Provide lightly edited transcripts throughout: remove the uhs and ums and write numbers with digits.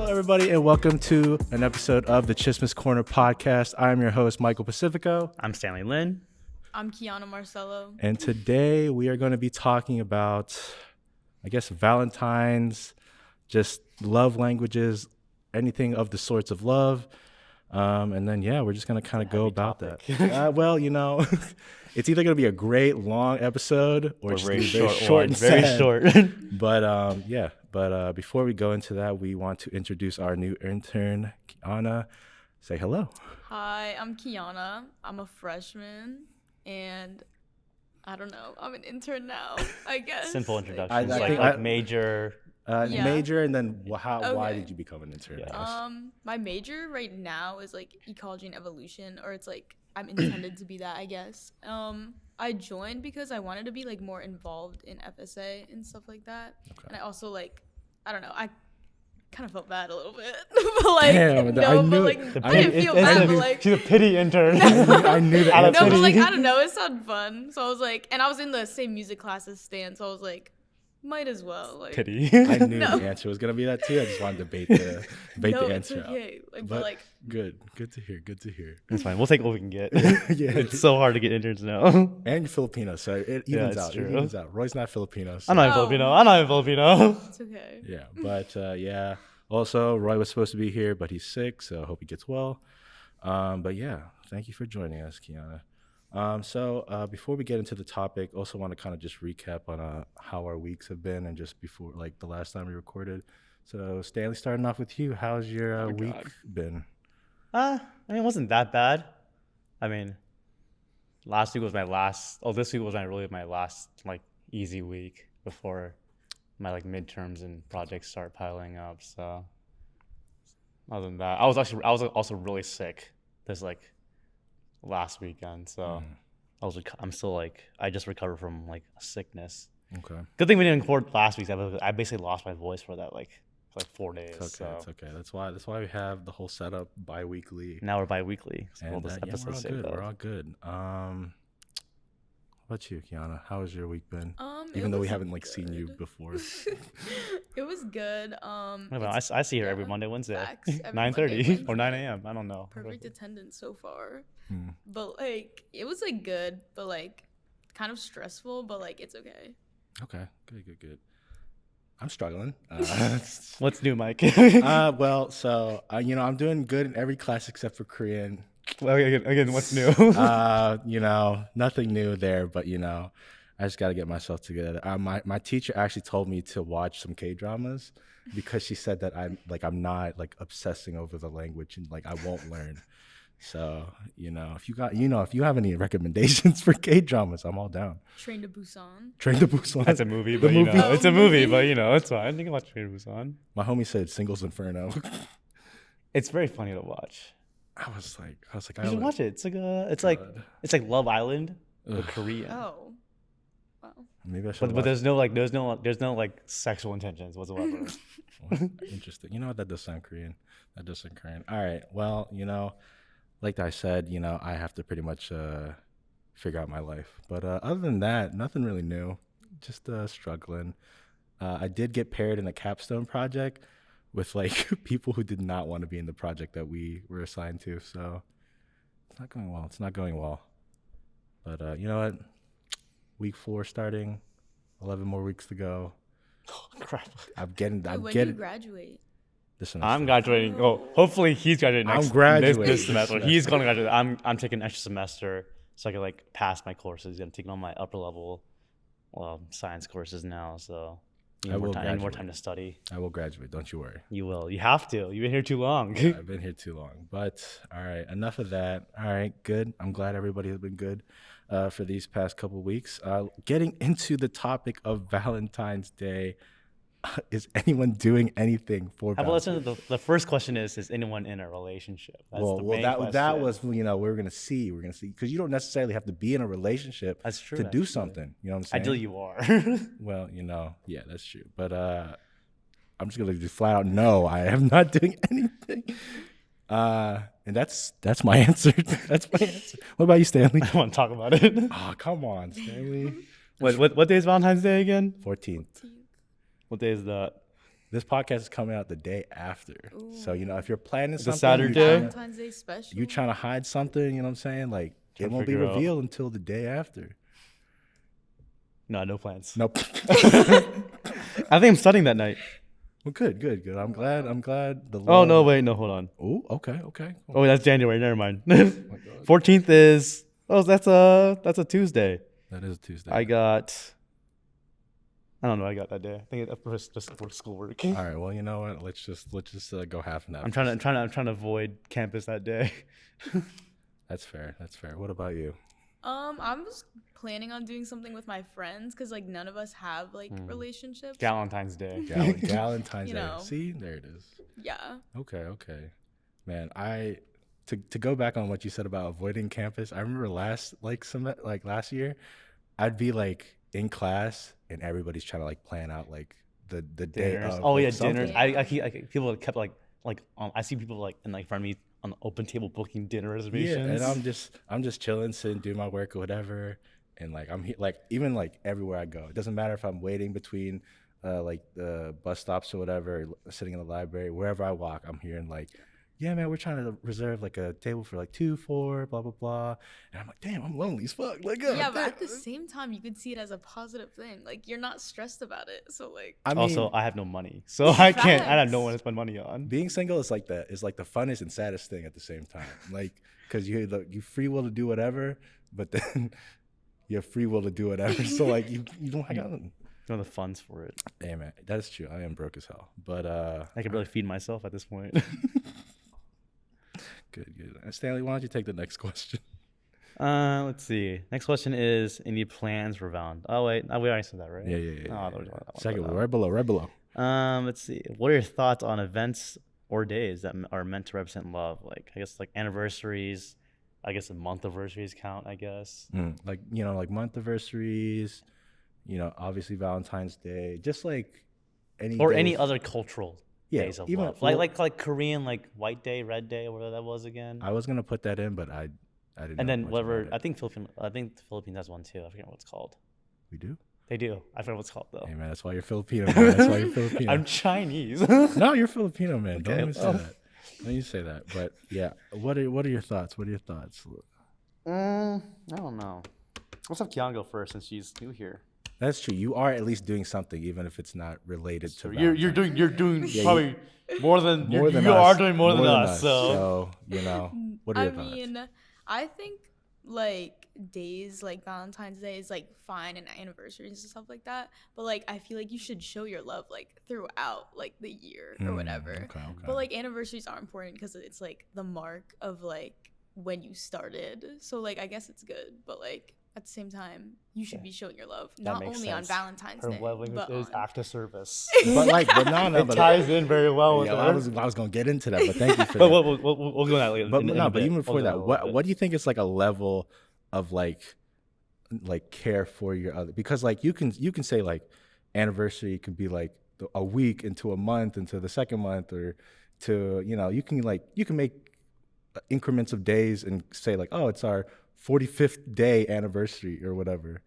everybody, and welcome to an episode of the Chismis Corner podcast. I'm your host, Michael Pacifico. I'm Stanley Lynn. I'm Keanna Marcelo. And today we are going to be talking about, I guess, Valentine's, just love languages, anything of the sorts of love. And then, we're just going to kind of go about that. It's either going to be a great long episode or just very short and very sad. short. But before we go into that, we want to introduce our new intern, Keanna. Say hello. Hi, I'm Keanna. I'm a freshman, and I don't know. I'm an intern now, I guess. Simple introduction. Major. Major, and then why did you become an intern? Yeah. My major right now is like ecology and evolution, or it's like I'm intended to be that, I guess. I joined because I wanted to be like more involved in FSA and stuff like that. Okay. And I also I don't know, I kind of felt bad a little bit. But I didn't feel bad, but like she's a pity intern. I knew that. No, but like I don't know, it sounded fun. So I was like, and I was in the same music class as Stan, so I was like, might as well. Like, pity. I knew the answer was gonna be that too. I just wanted to bait the answer out. But good to hear. It's fine. We'll take what we can get. Yeah, it's so hard to get interns now. And you're Filipino, so it evens out. True. It evens out. Roy's not Filipino. So. I'm not Filipino. It's okay. Yeah, but Also, Roy was supposed to be here, but he's sick, so I hope he gets well. Thank you for joining us, Keanna. Before we get into the topic, also want to kind of just recap on how our weeks have been and just before, like, the last time we recorded. So, Stanley, starting off with you, how's your week been? It wasn't that bad. I mean, this week was my last, my last, like, easy week before my, like, midterms and projects start piling up. So, other than that, I was also really sick this, like, last weekend, so I'm still like, I just recovered from like a sickness. Okay. Good thing we didn't record last week's episode. I basically lost my voice for that like 4 days. It's okay. That's why we have the whole setup bi-weekly. Now we're bi-weekly. So we're all good. How about you, Keanna? How has your week been? Even though we haven't like seen you before. It was good. I see her every Monday, Wednesday, 9:30 or 9 a.m. I don't know. Perfect attendance so far. But like it was like good, but like kind of stressful. But like it's okay. Okay, good. I'm struggling. What's new, Mike? I'm doing good in every class except for Korean. Well, again, what's new? Nothing new there, but I just got to get myself together. My teacher actually told me to watch some K-dramas because she said that I'm not like obsessing over the language and like I won't learn. So, if you have any recommendations for K-dramas, I'm all down. Train to Busan. That's a movie, but it's a movie, but it's fine. You can watch Train to Busan. My homie said Singles Inferno. It's very funny to watch. I was like, you should watch it. It's like Love Island, but Korean. Oh, wow. Maybe I should. But there's no like sexual intentions whatsoever. Interesting. You know what? That does sound Korean. All right. Well, like I said, I have to pretty much figure out my life. But other than that, nothing really new. Just struggling. I did get paired in a capstone project with like people who did not want to be in the project that we were assigned to. So it's not going well. But you know what? Week 4 starting, 11 more weeks to go. Oh, crap. When do you graduate? This semester. I'm graduating. Oh, hopefully he's graduating I'm graduating this semester. He's going to graduate. I'm taking an extra semester so I can like pass my courses. I'm taking all my upper level science courses now. So I need more time to study. I will graduate. Don't you worry. You will. You have to. You've been here too long. Yeah, I've been here too long. But all right, enough of that. All right, good. I'm glad everybody has been good for these past couple weeks. Getting into the topic of Valentine's Day. Is anyone doing anything for Valentine's? The first question is anyone in a relationship? That was we were gonna see because you don't necessarily have to be in a relationship to do something. You know what I'm saying? Ideally, you are. Well, yeah, that's true. But I'm just gonna just flat out no. I am not doing anything. And that's my answer. That's my answer. What about you, Stanley? I want to talk about it. Oh, come on, Stanley. What day is Valentine's Day again? 14th. What day is that? This podcast is coming out the day after. So, if you're planning something, Saturday? Valentine's Day special. you trying to hide something, you know what I'm saying? Like, it won't be figure out. revealed until the day after. No plans. Nope. I think I'm studying that night. Well, good. I'm glad the Oh love- no, wait, no, hold on. Oh, okay. Oh, wait, that's January. Never mind. 14th is that's a Tuesday. That is a Tuesday. I don't know. I got that day. I think it's just for schoolwork. All right. Well, you know what? Let's just go half and half. I'm trying to avoid campus that day. That's fair. What about you? I was planning on doing something with my friends because like none of us have like relationships. Valentine's Day. Valentine's You Day. know. See, there it is. Yeah. Okay. Man, to go back on what you said about avoiding campus, I remember last year, I'd be like in class and everybody's trying to like plan out like the day Dinners. of. Oh like, yeah, something. dinners. I people kept I see people like in front of me on the open table booking dinner reservations. Yeah, and I'm just chilling, sitting, doing my work or whatever, and like I'm like even like everywhere I go, it doesn't matter if I'm waiting between like the bus stops or whatever, sitting in the library, wherever I walk, I'm hearing like, yeah, man, we're trying to reserve like a table for like 2, 4, blah blah blah, and I'm like, damn, I'm lonely as fuck. Like, Yeah, but at the same time, you could see it as a positive thing. Like you're not stressed about it. So like. I mean, Also, I have no money, so I have no Facts. one to spend money on. being single is like the funnest and saddest thing at the same time, like because you free will to do whatever, but then you have free will to do whatever. So like you don't have nothing. No the funds for it. Hey man, that's true. I am broke as hell, but I could really feed myself at this point. good. Stanley, why don't you take the next question? Let's see. Next question is: any plans for Valentine? Oh wait, we already said that, right? Yeah. Oh, there was that one. Second, right below. Let's see. What are your thoughts on events or days that are meant to represent love? Like, I guess, like anniversaries. I guess the month anniversaries count. I guess. Like like month anniversaries. Obviously Valentine's Day. Just like any Or days. any other cultural days of even love, like Korean, like White Day, Red Day, or whatever that was again. I was gonna put that in, but I didn't. And know then much whatever. about I it. think the Philippines has one too. I forget what it's called. We do. They do. I forget what it's called though. Hey man, that's why you're Filipino. Man. That's why you're Filipino. I'm Chinese. No, you're Filipino, man. Don't Okay, even say well. that. Don't even say that. But yeah, what are your thoughts? I don't know. Let's have Keanna go first since she's new here. That's true. You are at least doing something, even if it's not related to. You're doing Yeah, probably more than more than you us. are doing more than us. So what are your I thoughts? mean, I think like days like Valentine's Day is like fine and anniversaries and stuff like that. But like I feel like you should show your love like throughout like the year or whatever. Okay. But like anniversaries are important because it's like the mark of like when you started. So like I guess it's good, but like at the same time you should be showing your love not makes only on sense. Valentine's her Day, love language but is on- act of service. but no, It ties in very well with Yeah, her. I was gonna get into that, but thank you for But that. we'll go on that later. But in a no, but bit. even We'll before go that, a little what bit. do you think is like a level of like care for your other? Because like you can say like anniversary could be like a week into a month into the second month, or to you can make increments of days and say like, oh, it's our 45th day anniversary or whatever,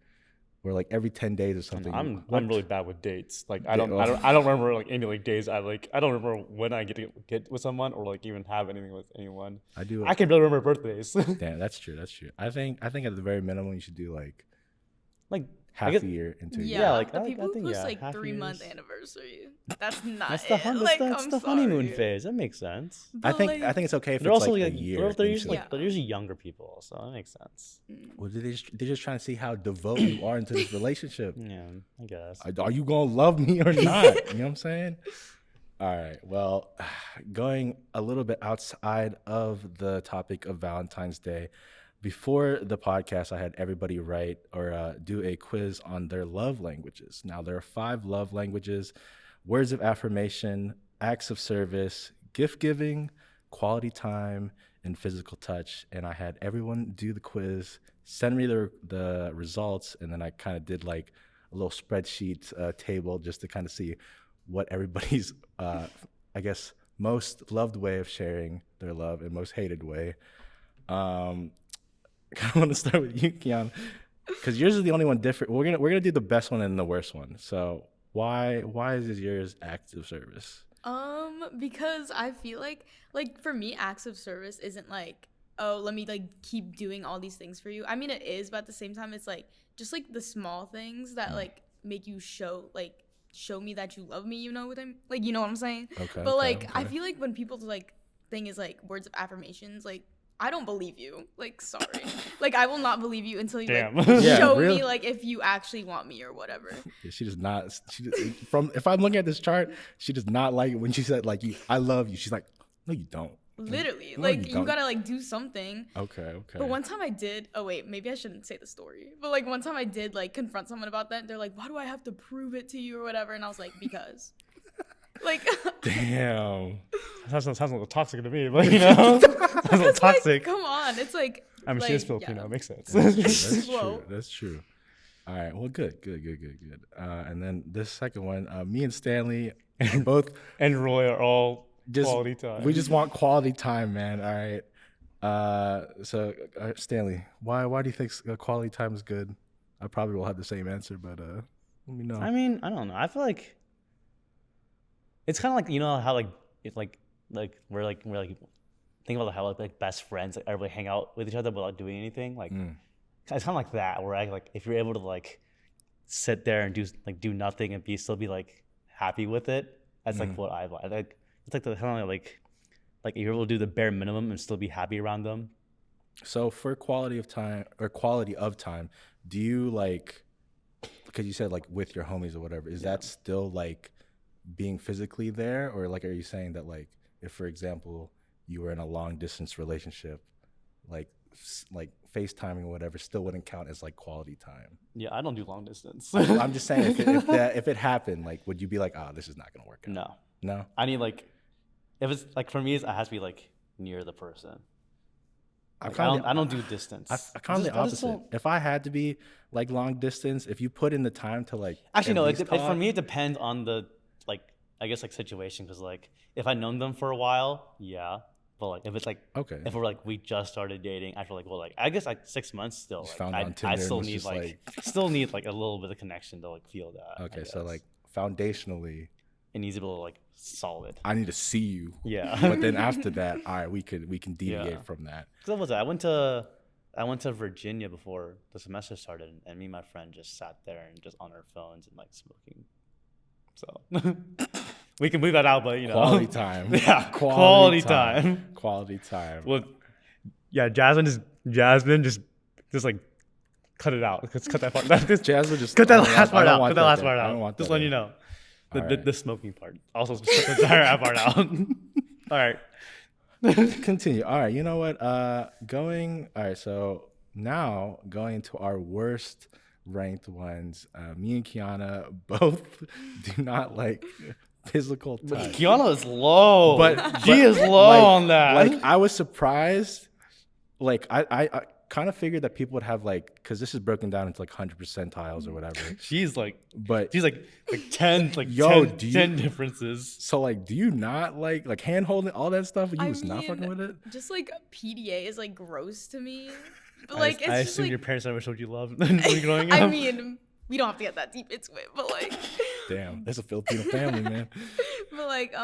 or like every 10 days or something. I'm What- really bad with dates. Like I Yeah, don't well- I don't remember like any like days I don't remember when I get with someone or like even have anything with anyone. I do. I can barely remember birthdays. Damn, that's true. I think at the very minimum you should do like like half guess- a year into a yeah, year. like, the I people who think, post yeah, like half 3-month years. anniversary, that's not that's it. that's I'm the honeymoon sorry. phase. That makes sense. I But, think like, it's okay if They're it's also like like a year. they're into it. usually younger people, so that makes sense. Well, they're just trying to see how devoted you are into this relationship. Yeah, I guess. Are you gonna love me or not? You know what I'm saying? All right. Well, going a little bit outside of the topic of Valentine's Day, before the podcast, I had everybody write or do a quiz on their love languages. Now, there are 5 love languages: words of affirmation, acts of service, gift giving, quality time, and physical touch. And I had everyone do the quiz, send me the results, and then I kind of did like a little spreadsheet table just to kind of see what everybody's, I guess, most loved way of sharing their love and most hated way. I kind of want to start with you, Keanna, because yours is the only one different. We're gonna do the best one and the worst one. So Why is yours acts of service? Because I feel like for me, acts of service isn't like, oh, let me like keep doing all these things for you. I mean, it is, but at the same time, it's like just like the small things that like make you show me that you love me. You know what I'm like, you know what I'm saying? Okay. But like, okay. I feel like when people's like thing is like words of affirmations, like I don't believe you. Like, sorry, like I will not believe you until you Damn. like Yeah, show really? me like if you actually want me or whatever. Yeah, she does not. From if I'm looking at this chart, she does not like it when she said like I love you. She's like, no, you don't. Literally, No, like you you don't. gotta like do something. Okay. But one time I did. Oh wait, maybe I shouldn't say the story. But like one time I did like confront someone about that. They're like, "Why do I have to prove it to you or whatever?" And I was like, "Because." Like. Damn. Sounds a little toxic to me, but you know, sounds a little toxic. Like, come on, it's like. I mean, she is like, Filipino. yeah. Makes sense. That's Whoa. true. That's true. All right. Well, good. And then this second one, me and Stanley are both And Roy are all just quality time. we just want quality time, man. All right. So Stanley, why do you think quality time is good? I probably will have the same answer, but let me know. I mean, I don't know. I feel like it's kind of like, you know how like it's like we're think about how like best friends, like everybody hang out with each other without doing anything. Like it's kind of like that, where I like if you're able to like sit there and do nothing and still be like happy with it. That's like what I like. It's like the kind of like if you're able to do the bare minimum and still be happy around them. So for quality of time, do you like, because you said like with your homies or whatever, is that still like being physically there, or like are you saying that like if for example you were in a long distance relationship, like FaceTiming or whatever still wouldn't count as like quality time? Yeah, I don't do long distance. I'm just saying if it happened, like would you be like, oh, this is not gonna work out? No. I need like if it's like for me, it has to be like near the person. Like, I don't do distance. I kind of the opposite. If I had to be like long distance, if you put in the time to like actually no, least for me it depends on the like I guess like situation, because like if I known them for a while, yeah. But like if it's like if we're like we just started dating, I feel like well like I guess like 6 months still. Like, I still need still need like a little bit of connection to like feel that. Okay, so like foundationally, it needs to be like solid. I need to see you. Yeah. But then after that, all right, we can deviate from that. Because what was that? I went to Virginia before the semester started, and me and my friend just sat there and just on our phones and like smoking. So we can leave that out, but you know, quality time. Yeah, quality time. Quality time. Well, yeah, Jasmine just like cut it out. Let's cut that part. Jasmine just cut that last part out. Cut that last part part out. I don't want just that letting you know. The smoking part. Also, just cut the entire part out. All right. Continue. All right. You know what? All right. So now going into our worst ranked ones. Me and Keanna both do not like physical touch. But Keanna is low. But she is low like, on that. Like I was surprised. Like I kind of figured that people would have like, because this is broken down into like 100 percentiles or whatever. She's like 10 10 differences. So like, do you not like hand holding all that stuff? You was not fucking with it. Just like PDA is like gross to me. But like, I it's assume like, your parents never showed you love when you were growing up. I mean, we don't have to get that deep into it, but like, damn, that's a Filipino family, man. But like,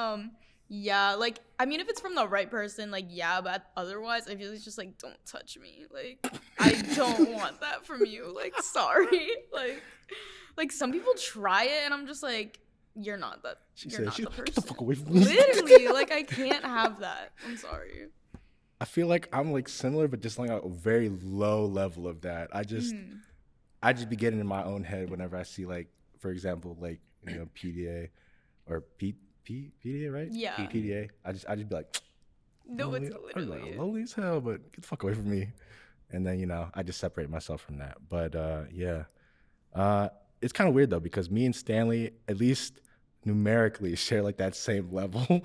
yeah, like, I mean, if it's from the right person, like, yeah, but otherwise, I feel it's just like, don't touch me. Like, I don't want that from you. Like, sorry. Like some people try it, and I'm just like, you're not that. You're not the person. Get the fuck away from me. Literally, like, I can't have that. I'm sorry. I feel like I'm like similar, but just like a very low level of that. I just be getting in my own head whenever I see like, for example, like, you know, PDA or PDA, right? Yeah. PDA. I just be like, no, lowly, it's literally I'm lowly as hell, but get the fuck away from me. And then, you know, I just separate myself from that. But yeah, it's kind of weird though, because me and Stanley, at least numerically, share like that same level.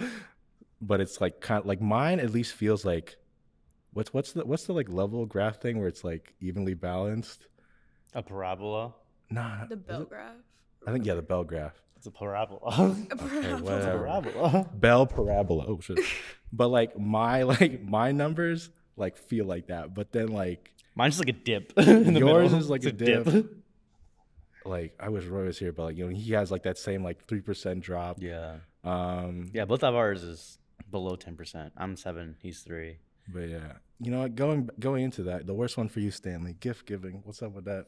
But it's like kind of like mine at least feels like what's the like level graph thing where it's like evenly balanced? A parabola? Nah. The bell graph. I think the bell graph. It's a parabola. Okay, whatever. It's a parabola. Bell parabola. Oh shit. But like my numbers like feel like that. But then like mine's just like a dip. In the yours middle. is like It's a dip. like I wish Roy was here, but like he has like that same like 3% drop. Yeah. Um, Yeah, both of ours is below 10%. I'm 7, he's 3. but yeah, you know what? Going into that, the worst one for you, Stanley, gift giving. What's up with that?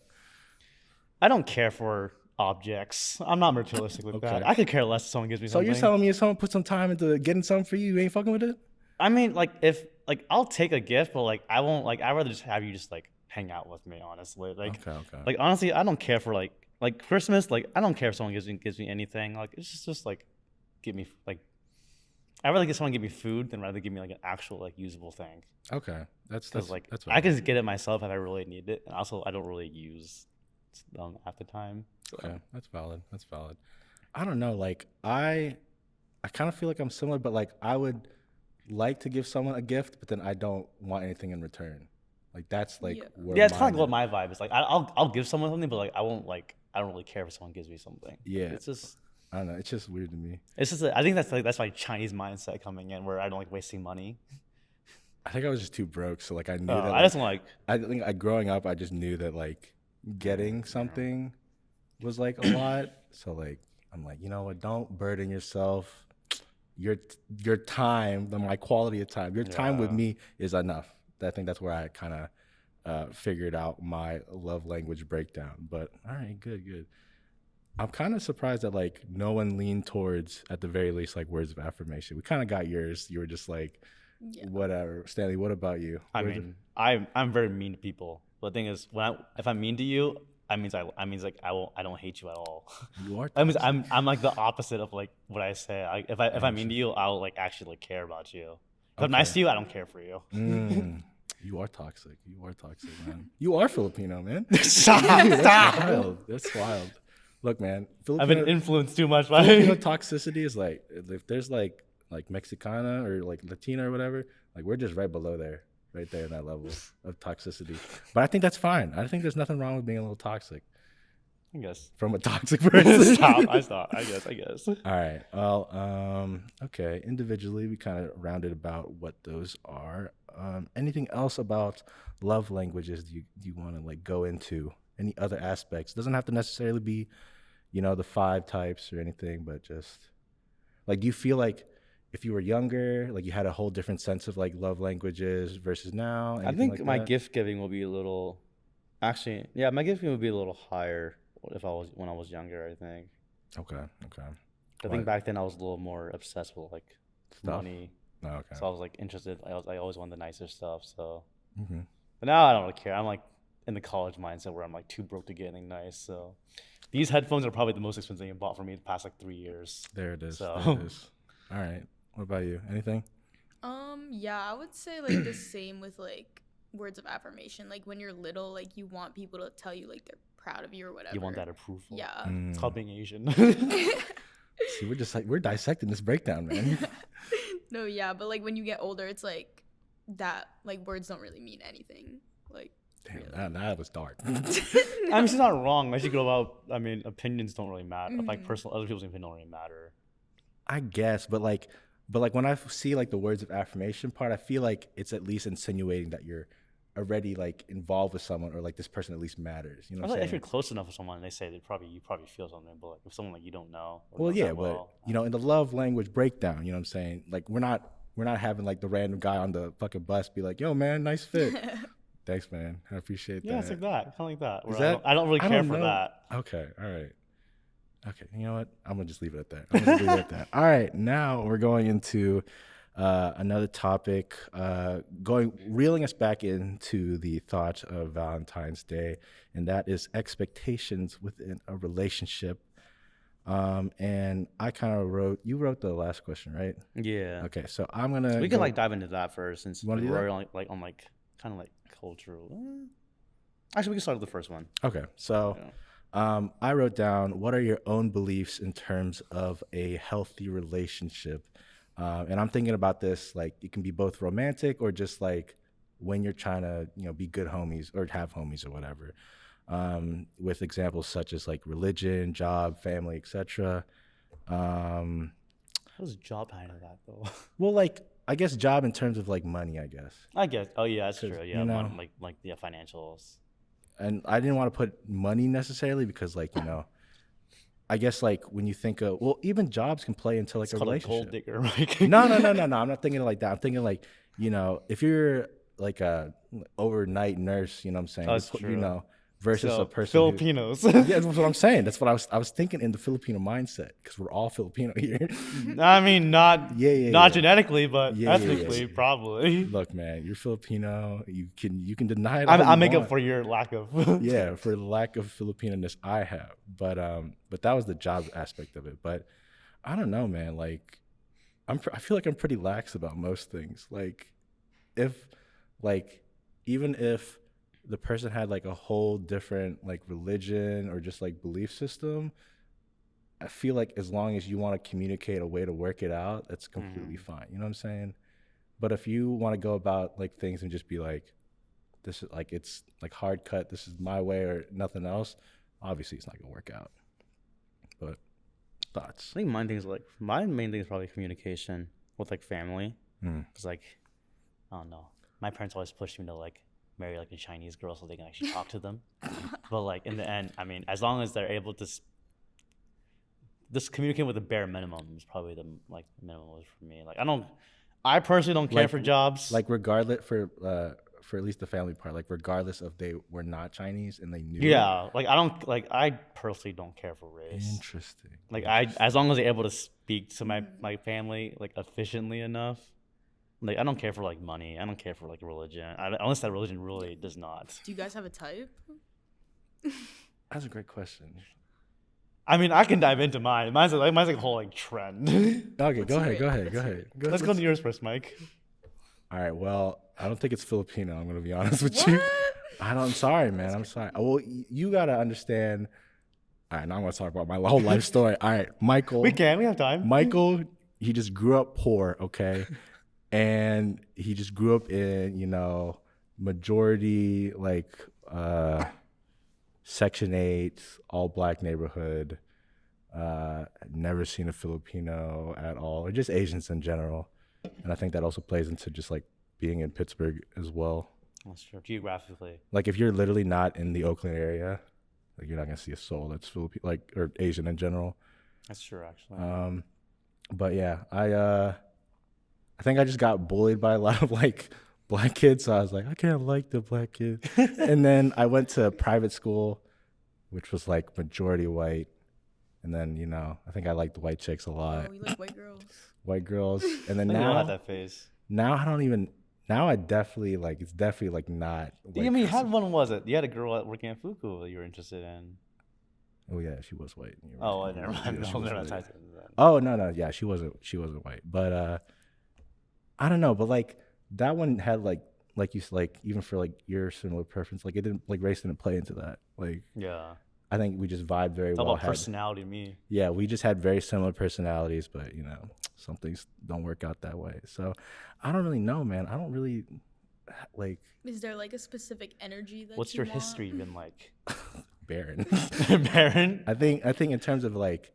I don't care for objects. I'm not materialistic with that. Okay. I could care less if someone gives me So something. you're telling me if someone put some time into getting something for you, you ain't fucking with it? I mean, like if like I'll take a gift, but like I won't like I'd rather just have you just like hang out with me, honestly. Like Okay. like honestly, I don't care for like Christmas, like I don't care if someone gives me anything. Like it's just like give me like I'd rather get someone give me food than rather give me like an actual like usable thing. Okay, that's Like that's I can just get it myself if I really need it, and also I don't really use them at the time. So. okay. That's valid. That's valid. I don't know. Like I kind of feel like I'm similar, but like I would like to give someone a gift, but then I don't want anything in return. Like that's like Yeah. where Yeah, it's kind of mine like is. what my vibe is. Like I'll give someone something, but like I won't like I don't really care if someone gives me something. Yeah. It's just I don't know. It's just weird to me. I think that's my Chinese mindset coming in where I don't like wasting money. I think I was just too broke, so like I knew that. I Like, just want like I think growing up, I just knew that like getting something was like a lot. So like I'm like, you know what? Don't burden yourself. Your time, my quality of time, your time with Yeah. me is enough. I think that's where I kind of figured out my love language breakdown. But all right, good. I'm kind of surprised that like no one leaned towards, at the very least, like words of affirmation. We kind of got yours. You were just like, Yeah. whatever. Stanley, what about you? I Words mean I'm very mean to people. But the thing is if I'm mean to you, I means like I don't hate you at all. you are. I mean toxic. I'm like the opposite of like what I say. If I'm mean to you, I'll like actually like care about you. If I'm nice Okay. to you, I don't care for you. You are toxic. You are toxic, man. You are Filipino, man. Stop! That's wild. That's wild. Look, man. I've been Filipino influenced too much Filipino by. toxicity is like if there's like Mexicana or like Latina or whatever, like we're just right below there, right there in that level of toxicity. But I think that's fine. I think there's nothing wrong with being a little toxic I guess. from a toxic person. Stop. I guess. All right. Well, okay. Individually, we kind of rounded about what those are. Anything else about love languages do you want to like go into? Any other aspects? Doesn't have to necessarily be, the 5 types or anything, but just like, do you feel like if you were younger, like you had a whole different sense of like love languages versus now? I Anything think like my that? gift giving will be a little. Actually, yeah, my gift giving will be a little higher when I was younger. I think. Okay. I think back then I was a little more obsessed with like Stuff? money, Oh, okay. so I was like interested. I always wanted the nicer stuff. So, Mm-hmm. but now I don't really care. I'm like in the college mindset where I'm like too broke to get anything nice. So, these headphones are probably the most expensive thing you bought for me in the past like 3 years. There it is. So- There it is. All right. What about you? Anything? Yeah, I would say like the same with like words of affirmation. Like when you're little, like you want people to tell you like they're proud of you or whatever. You want that approval? Yeah. It's called being Asian. See, we're just like we're dissecting this breakdown, man. No, yeah, but like when you get older, it's like that like words don't really mean anything. Like Damn, that was dark. I mean, she's not wrong. As you grow up, I mean, opinions don't really matter. Like personal, other people's opinions don't really matter. I guess, but like when I see like the words of affirmation part, I feel like it's at least insinuating that you're already like involved with someone or like this person at least matters. You know I what feel I'm like if saying? you're close enough with someone, they say you probably feel something. But like if someone like you don't know, or Well, don't yeah, that but well, in the love language breakdown, you know what I'm saying? Like we're not having like the random guy on the fucking bus be like, "Yo, man, nice fit." Thanks, man. I appreciate yeah, that. it's like that, kind of like that. Is where that- I don't really I care don't for know. that. Okay, all right. Okay, you know what? I'm gonna just leave it at that. I'm gonna leave it at that. All right, now we're going into another topic, reeling us back into the thought of Valentine's Day, and that is expectations within a relationship. And I kind of you wrote the last question, right? Yeah. Okay, so I'm gonna. We can like dive into that first, since You wanna do we're that? on like kind of like cultural. Actually, we can start with the first one. Okay, so. Yeah. I wrote down, what are your own beliefs in terms of a healthy relationship? And I'm thinking about this, like it can be both romantic or just like when you're trying to, be good homies or have homies or whatever. With examples such as like religion, job, family, etc. How does job handle that though? Well, like I guess job in terms of like money, I guess. I guess. Oh yeah, that's 'Cause, true. Yeah, you know- like the financials. and I didn't want to put money necessarily because like, I guess like when you think of, well, even jobs can play into like It's a called a relationship. gold digger, right? No. I'm not thinking like that. I'm thinking like, if you're like a overnight nurse, you know what I'm saying? That's You true. versus a So person who, Filipinos. yeah, that's what I'm saying. That's what I was thinking in the Filipino mindset because we're all Filipino here. I mean, not Yeah. genetically, but Yeah. ethnically, probably. Look, man, you're Filipino. You can deny it all I you make up want. for your lack of. Yeah, for the lack of Filipino-ness I have. But that was the job aspect of it. But I don't know, man. Like I feel like I'm pretty lax about most things. Like if like even if the person had like a whole different like religion or just like belief system, I feel like as long as you want to communicate a way to work it out, that's completely fine. You know what I'm saying? But if you want to go about like things and just be like, this is like, it's like hard cut, this is my way or nothing else, obviously it's not gonna work out. But thoughts? I think my main thing is probably communication with like family. Cause like, I don't know, my parents always pushed me to like marry like a Chinese girl so they can actually talk to them. But like in the end, I mean, as long as they're able to just communicate with the bare minimum is probably the like minimum for me. Like I personally don't care for jobs. Like regardless for at least the family part, like regardless if they were not Chinese and they knew. Yeah, like I personally don't care for race. Interesting. Like as long as they're able to speak to my family like efficiently enough. Like I don't care for like money. I don't care for like religion. Unless that religion really does not. Do you guys have a type? That's a great question. I mean, I can dive into mine. Mine's like a whole like trend. Okay, go ahead. Let's go to yours first, Mike. All right. Well, I don't think it's Filipino. I'm gonna be honest with you. I'm sorry, man. I'm sorry. Well, you gotta understand. All right, now I'm gonna talk about my whole life story. All right, Michael. We have time. Michael, he just grew up poor, okay, and he just grew up in majority like Section 8, all black neighborhood. Never seen a Filipino at all, or just Asians in general. And I think that also plays into just like being in Pittsburgh as well. That's true. Geographically. Like if you're literally not in the Oakland area, like you're not gonna see a soul that's Filipino, like or Asian in general. That's true, actually. But yeah, I think I just got bullied by a lot of like black kids, so I was like, I can't like the black kid. And then I went to private school, which was like majority white. And then I think I liked white chicks a lot. Oh, you like white girls. White girls, and then I now had that phase. Now I don't even. Now I definitely like. It's definitely like not. I mean, how one was it? You had a girl working at Fuku that you were interested in. Oh yeah, she was white. Oh, never mind. Oh no, yeah, she wasn't white, but I don't know, but like that one had like you like even for like your similar preference, like it didn't like race didn't play into that. Like yeah, I think we just vibed very well. It's all about personality to me. Yeah, we just had very similar personalities, but some things don't work out that way. So I don't really know, man. I don't really like. Is there like a specific energy that? What's your history been like? Barren. Barren. I think in terms of like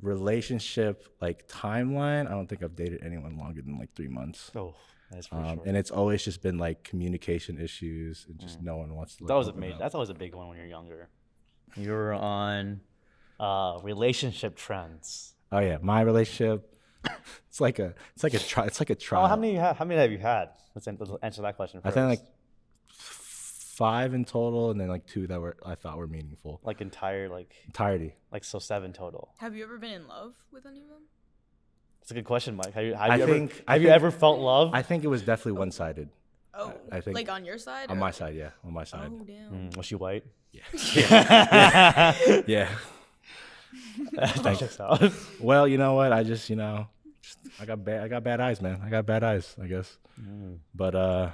relationship like timeline, I don't think I've dated anyone longer than like 3 months. Oh, that's for sure. And it's always just been like communication issues and just no one wants to. That's always a big one when you're younger. You're on relationship trends. Oh yeah, my relationship. It's like a trial. Oh, how many have you had? Let's answer that question first. I think like 5 in total, and then like 2 that I thought were meaningful. Like entirety. Like so 7 total. Have you ever been in love with any of them? That's a good question, Mike. Have you ever felt love? I think it was definitely one-sided. Oh, I think like on your side? On my side, yeah. On my side. Oh damn. Was she white? Yeah. Yeah. That checks out. Well, you know what? I just I got bad eyes, man. I got bad eyes, I guess. But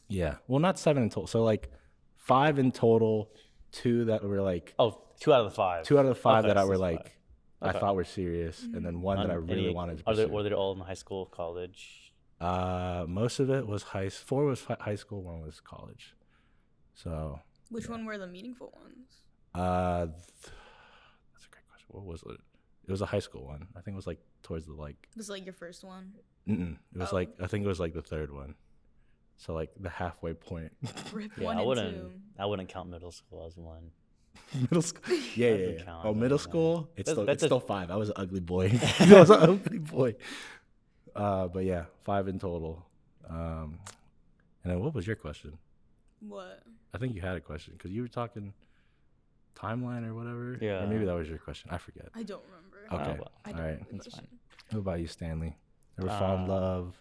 yeah. Well, not 7 in total. So like 5 in total, 2 that were like 2 out of the 5. 2 out of the 5 Okay, that I so were it's like I thought were serious, and then 1 that I really wanted to pursue. Were they all in high school, college? Most of it was 4 was high school, 1 was college. So which one were the meaningful ones? That's a great question. What was it? It was a high school one. I think it was like towards the like. It was like your first one. It was like I think it was like the 3rd one. So like the halfway point. Rip Yeah, one I and wouldn't. two. I wouldn't count middle school as one. Middle school. Yeah, yeah, Doesn't yeah. count Oh, as middle one. school. It's That's- still that's it's a- still 5. I was an ugly boy. I was an ugly boy. But yeah, 5 in total. And then what was your question? What? I think you had a question because you were talking timeline or whatever. Yeah. Or maybe that was your question. I forget. I don't remember. Okay. well, I All don't right. remember the That's question. What about you, Stanley? Ever fall in love?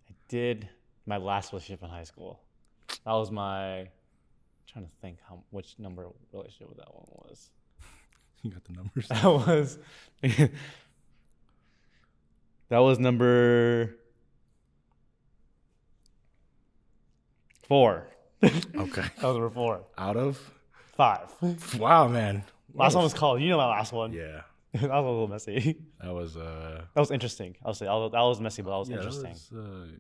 I did my last relationship in high school. That was my. Trying to think which number relationship that one was. You got the numbers. That was. That was number 4. Okay. That was number 4. Out of? 5. Wow, man. Last one was college. You know my last one. Yeah. That was a little messy. That was That was interesting. I'll say that was messy, but that was yeah, interesting. That was,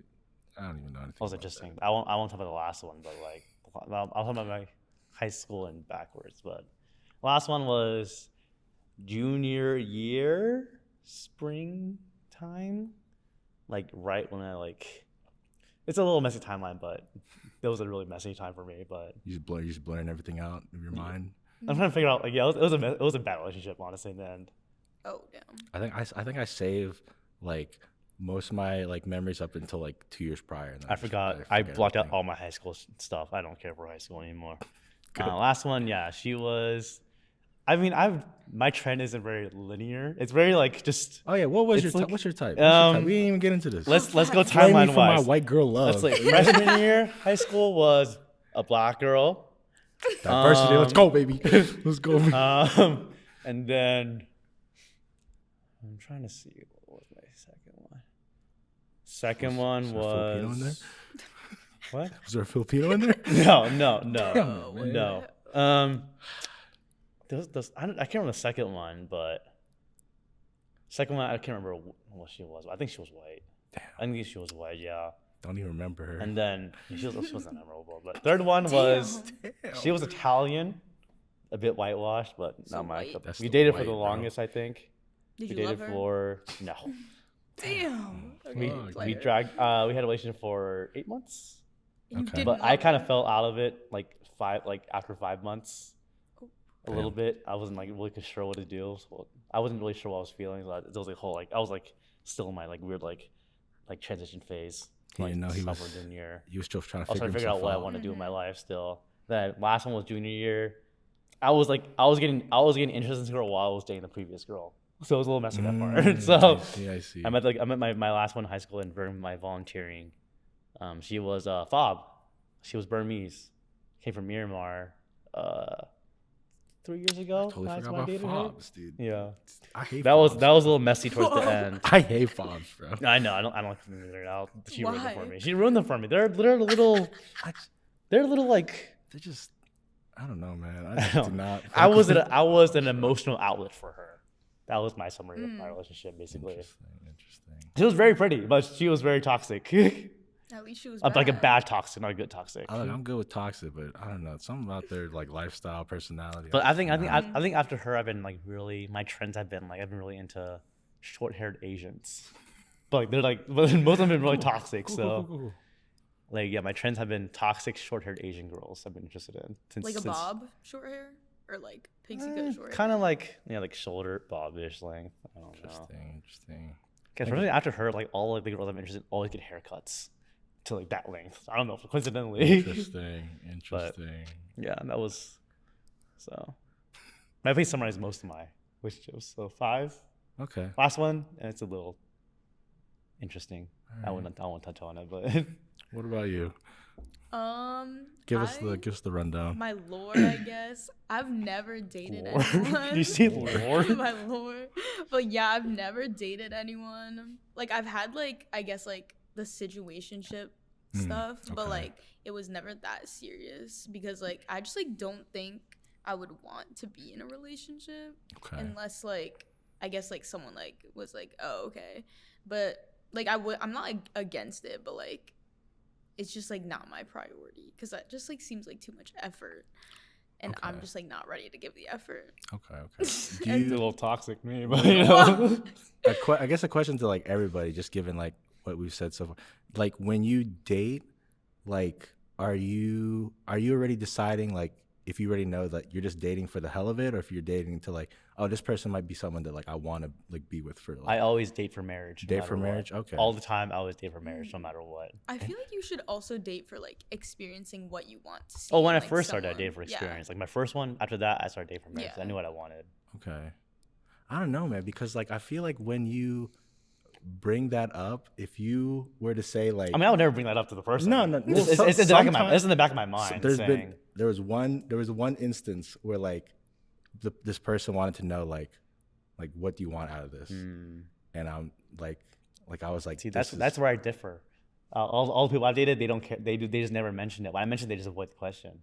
I don't even know anything. That was about interesting. I won't talk about the last one, but like I'll talk about my high school and backwards. But last one was junior year, springtime, like right when I like. It's a little messy timeline, but it was a really messy time for me. But You just blurring everything out of your mind. I'm trying to figure out like it was a bad relationship honestly in the end. Oh damn. I think I saved like most of my like memories up until like 2 years prior. And then I forgot. I blocked out everything. all my high school stuff. I don't care for high school anymore. Last one, yeah, she was. I mean, my trend isn't very linear. It's very like just. Oh yeah, what was It's your like- what's your type? um, We didn't even get into this. Let's go Blame me timeline for my wise. white girl love. Let's like freshman year high school was a black girl. Diversity. Let's go, baby. Let's go. And then I'm trying to see what was my second one. Second one Was there a Filipino in was what? Was there a Filipino in there? No. I can't remember the second one, but second one I can't remember what she was. I think she was white. Damn. I think she was white, yeah. Don't even remember her. And then she wasn't memorable. But third one was she was Italian, a bit whitewashed, but So not my white? cup. That's We the dated for white, the bro. longest, I think. Did We you love dated her? for no. Damn. We Okay, Fuck. we player. dragged. We had a relationship for 8 months, You Okay. did but not I kind of love fell out of it after 5 months. A Damn. little bit. I wasn't like really sure what to do. So I wasn't really sure what I was feeling. So it was like whole like I was like still in my like weird like transition phase. He didn't know he sophomore, was- junior year. He was still trying I to was trying to figure figure out himself what I out. want to do in my Mhm. life still. Then last one was junior year. I was getting interested in this girl while I was dating the previous girl. So it was a little messy that part. So I see. I met my last one in high school and during my volunteering. She was Fob. She was Burmese. Came from Myanmar. 3 years ago. Totally last forgot time I about dated her. fobs, dude. Yeah, I hate that was fobs. a little messy towards the end. I hate fobs, bro. I know. I don't like them either now. She ruined them for Why? me. She ruined them for me. They're little. They're little like. They just, I don't know, man. I just do not. I was an emotional outlet for her. That was my summary of my relationship, basically. Interesting. She was very pretty, but she was very toxic. At least she was Like a bad. bad toxic, not a good toxic. I'm good with toxic, but I don't know. Something about their like lifestyle, personality. But I think Nah. I think after her, I've been like really my trends have been like I've been really into short-haired Asians. But like they're like but most of them have been really toxic. So like yeah, my trends have been toxic short-haired Asian girls. I've been interested in Like a bob, short hair, or like pixie cut short hair. kind of like like shoulder bob-ish length. I don't know. Interesting. Because especially after her, like all like the girls I'm interested in always get haircuts to like that length. I don't know, coincidentally. Interesting. Yeah, that was so. I think summarized most of my relationships. So 5. Okay. Last one, and it's a little interesting. I Alright. won't touch on it, but What about you? Give Give us the rundown. my lord, I guess. I've never dated Lord. anyone. You see Lord? My lord. But yeah, I've never dated anyone. Like I've had like I guess like the situationship stuff, but okay. like it was never that serious because like I just like don't think I would want to be in a relationship Okay. unless like I guess like someone like was like, oh okay, but like I'm not like against it, but like it's just like not my priority because that just like seems like too much effort, and I'm Okay. just like not ready to give the effort. Okay. Do It's a you, little toxic, me, but you know. I guess a question to like everybody, just given like what we've said so far. Like when you date, like are you already deciding like if you already know that you're just dating for the hell of it, or if you're dating to like, oh, this person might be someone that like I want to like be with for like. I always date for marriage. Date for marriage? Okay. All the time, I always date for marriage, no matter what. I feel like you should also date for like experiencing what you want to see. Oh, when I in, like, first started, I someone. dated for experience. Like my first one. After that, I started dating for marriage. Yeah. I knew what I wanted. Okay. I don't know, man, because like I feel like when you bring that up, if you were to say like, I mean, I would never bring that up to the person. No, It's in the back of my. It's in the back of my mind. there was one instance where like this person wanted to know like what do you want out of this, and I'm like I was like, see, that's where I differ. All the people I've dated, they don't care. They just never mention it. When I mentioned, they just avoid the question.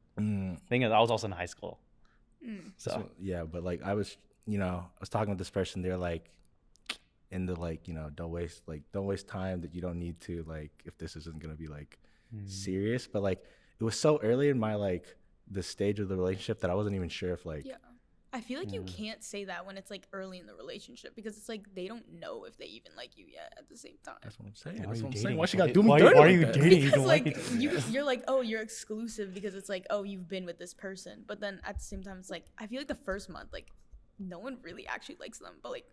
Thing is, I was also in high school, so yeah. But like I was talking with this person. They're like in the like don't waste time that you don't need to, like if this isn't gonna be like serious. But like it was so early in my like the stage of the relationship that I wasn't even sure if like I feel like you can't say that when it's like early in the relationship, because it's like they don't know if they even like you yet at the same time. That's what I'm saying. Why are you I'm saying. dating? Why she gotta do me Why dirty? are like you that? dating? You Because don't like like it. you're like, oh, you're exclusive because it's like, oh, you've been with this person. But then at the same time, it's like I feel like the first month, like no one really actually likes them. But like,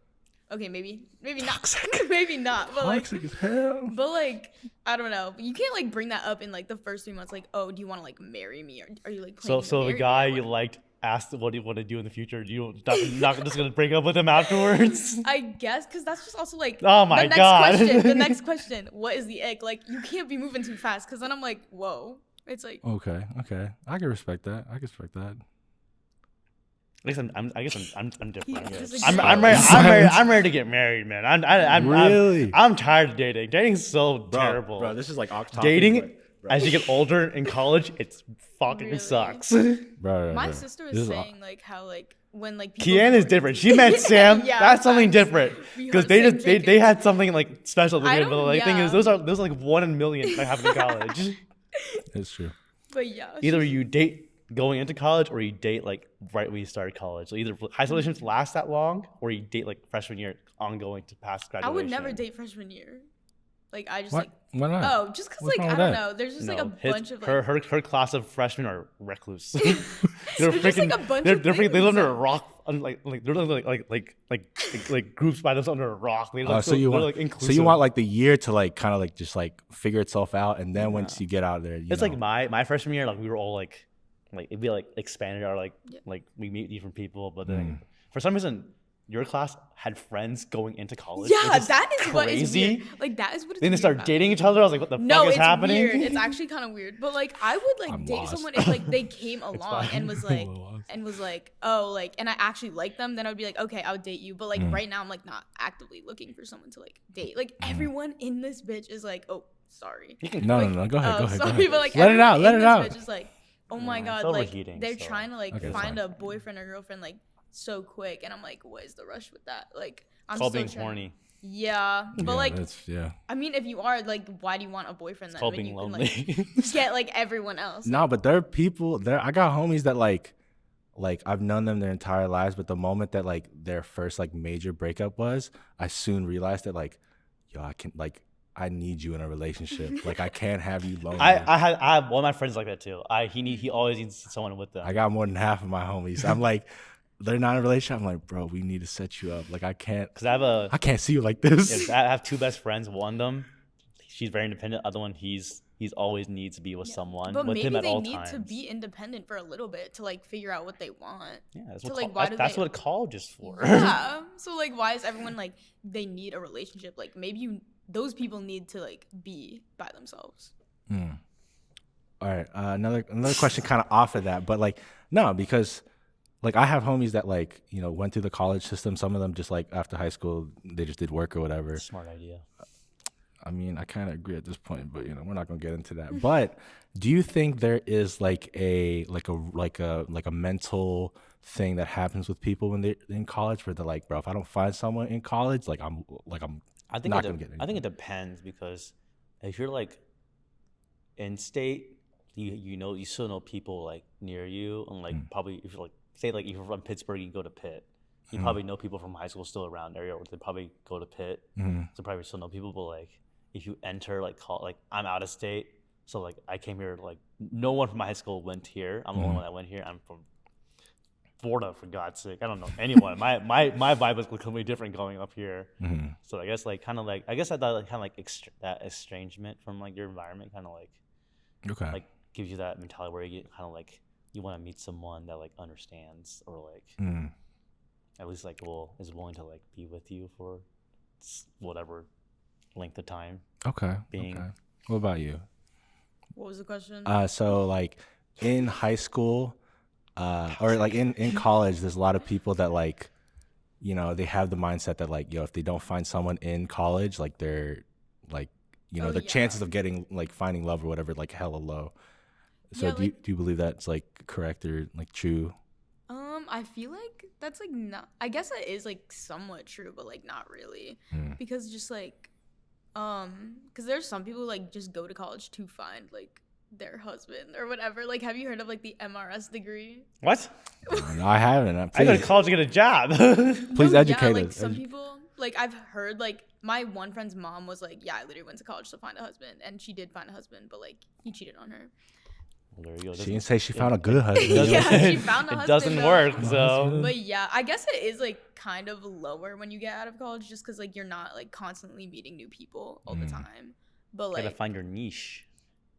okay, maybe not, maybe not. But Toxic as hell. but like I don't know. You can't like bring that up in like the first 3 months. Like, oh, do you want to like marry me, or are you like planning to So the marry guy me or you what? liked asked what do you want to do in the future. You not just gonna break up with him afterwards? I guess because that's just also like Oh my the next God. question. The next question, what is the ick? Like you can't be moving too fast because then I'm like, whoa. It's like Okay. I can respect that. I guess I'm different. He I guess. disagrees. I'm ready to get married, man. Really? I'm tired of dating. Dating's so terrible. Bro, this is like off topic. Dating as you get older in college, it's fucking Really? sucks. Bro, my sister This was is saying like how like when like people Kian is different. She met Sam. Yeah, That's something facts. different We because heard they same just they had something like special to I do. But don't- like thing is, yeah. those are like 1 in a million that happen in college. It's true. But yeah, Either you date going into college or you date like right when you started college. So either high school relationships last that long or you date like freshman year ongoing to past graduation. I would never date freshman year. Like I just What? like Why not? oh just because What's like wrong I with don't that? know. There's just like a bunch of like her class of freshmen are recluse. There's just, like, a bunch of They live things. under a rock. Like they're like groups by themselves under a rock. They So you want like so inclusive. you want like the year to like kind of like just like figure itself out, and then once you get out there, It's like my freshman year, like we were all like it'd be like expanded our like we meet different people, but then for some reason your class had friends going into college. yeah, which is that is what is crazy. weird. Like that is what it's Then they weird start about. dating each other. I was like, what the No, fuck is it's happening? weird. It's actually kind of weird. But like, I would like I'm date lost. someone if like they came along fine. and was like, oh, like, and I actually like them. Then I would be like, okay, I would date you. But like right now, I'm like not actively looking for someone to like date. Like everyone in this bitch is like, oh, sorry. No, Like, no. Go ahead. Go sorry, ahead. but like Let it out. everyone Let in it this out. Bitch is like, oh my it's god, like overheating, they're so- trying to like Okay, find fine. a boyfriend or girlfriend like so quick, and I'm like, what is the rush with that? Like, I'm It's called still being trying- horny. Yeah, but like, yeah. I mean, if you are like, why do you want a boyfriend It's then called when being you can lonely. like get like everyone else? No, but there are people there. I got homies that like I've known them their entire lives, but the moment that like their first like major breakup was, I soon realized that like, yo, I need you in a relationship. Like I can't have you lonely. I have one of my friends like that too. He always needs someone with them. I got more than half of my homies. I'm like, they're not in a relationship. I'm like, bro, we need to set you up. Like I can't Because I can't see you like this. I have two best friends. One of them, she's very independent. Other one, he's always needs to be with someone But with maybe him at they all need times. to be independent for a little bit to like figure out what they want. Yeah, that's So, what like, why do that's they- what college is for. Yeah. So like, why is everyone like they need a relationship? Like maybe those people need to like be by themselves. All right. Another question kind of off of that, but like, no, because like I have homies that like, you know, went through the college system. Some of them just like after high school, they just did work or whatever. Smart idea. I mean, I kind of agree at this point, but you know, we're not gonna get into that. But do you think there is like a mental thing that happens with people when they're in college, where they're like, bro, if I don't find someone in college, I'm I think not gonna get I think it depends, because if you're like in state, you still know people like near you, and like probably if you're like say like if you're from Pittsburgh, you go to Pitt. You probably know people from high school still around there, or they probably go to Pitt. So probably still know people. But like if you enter like I'm out of state, so like I came here like no one from my high school went here. I'm the only one that went here. I'm from Florida, for God's sake. I don't know anyone. My vibe was completely different going up here. So I guess like kind of like I guess I thought like kind of like that estrangement from like your environment kind of like gives you that mentality where you get kind of like you want to meet someone that like understands or like at least like is willing to like be with you for whatever length of time. Okay. What about you? What was the question? So like in high school, or like in college, there's a lot of people that like, you know, they have the mindset that like, yo, if they don't find someone in college, like they're like, you know, their chances of getting like finding love or whatever, like hella low. So do you believe that's like correct or like true? I feel like that's like not. I guess it is like somewhat true, but like not really, because just like, because there's some people who, like just go to college to find like their husband or whatever. Like, have you heard of like the MRS degree? What? No, I haven't. I go to college to get a job. Please educate like us. some people, like I've heard, like my one friend's mom was like, yeah, I literally went to college to find a husband, and she did find a husband, but like he cheated on her. Well, there you go. She didn't say she found a good husband. Yeah, she found a husband. It doesn't work, so. But yeah, I guess it is like kind of lower when you get out of college, just because like you're not like constantly meeting new people all the time. But like, gotta find your niche.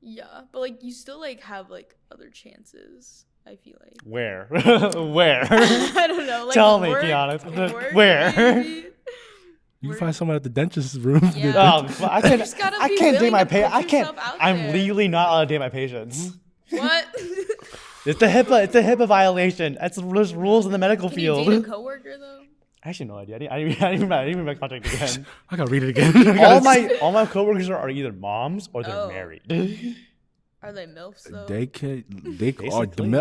Yeah, but like you still like have like other chances. I feel like. Where? Where? I don't know. Like, tell me, work, Keanna. work, Where? maybe. You can find someone at the dentist's room. Yeah. I can't date my patients. I can't. I'm legally not allowed to date my patients. What? It's a HIPAA violation. There's rules in the medical field. Can you date a coworker though? I actually no idea. I didn't read my contract again. I gotta read it again. all my coworkers are either moms or they're married. Are they MILFs though?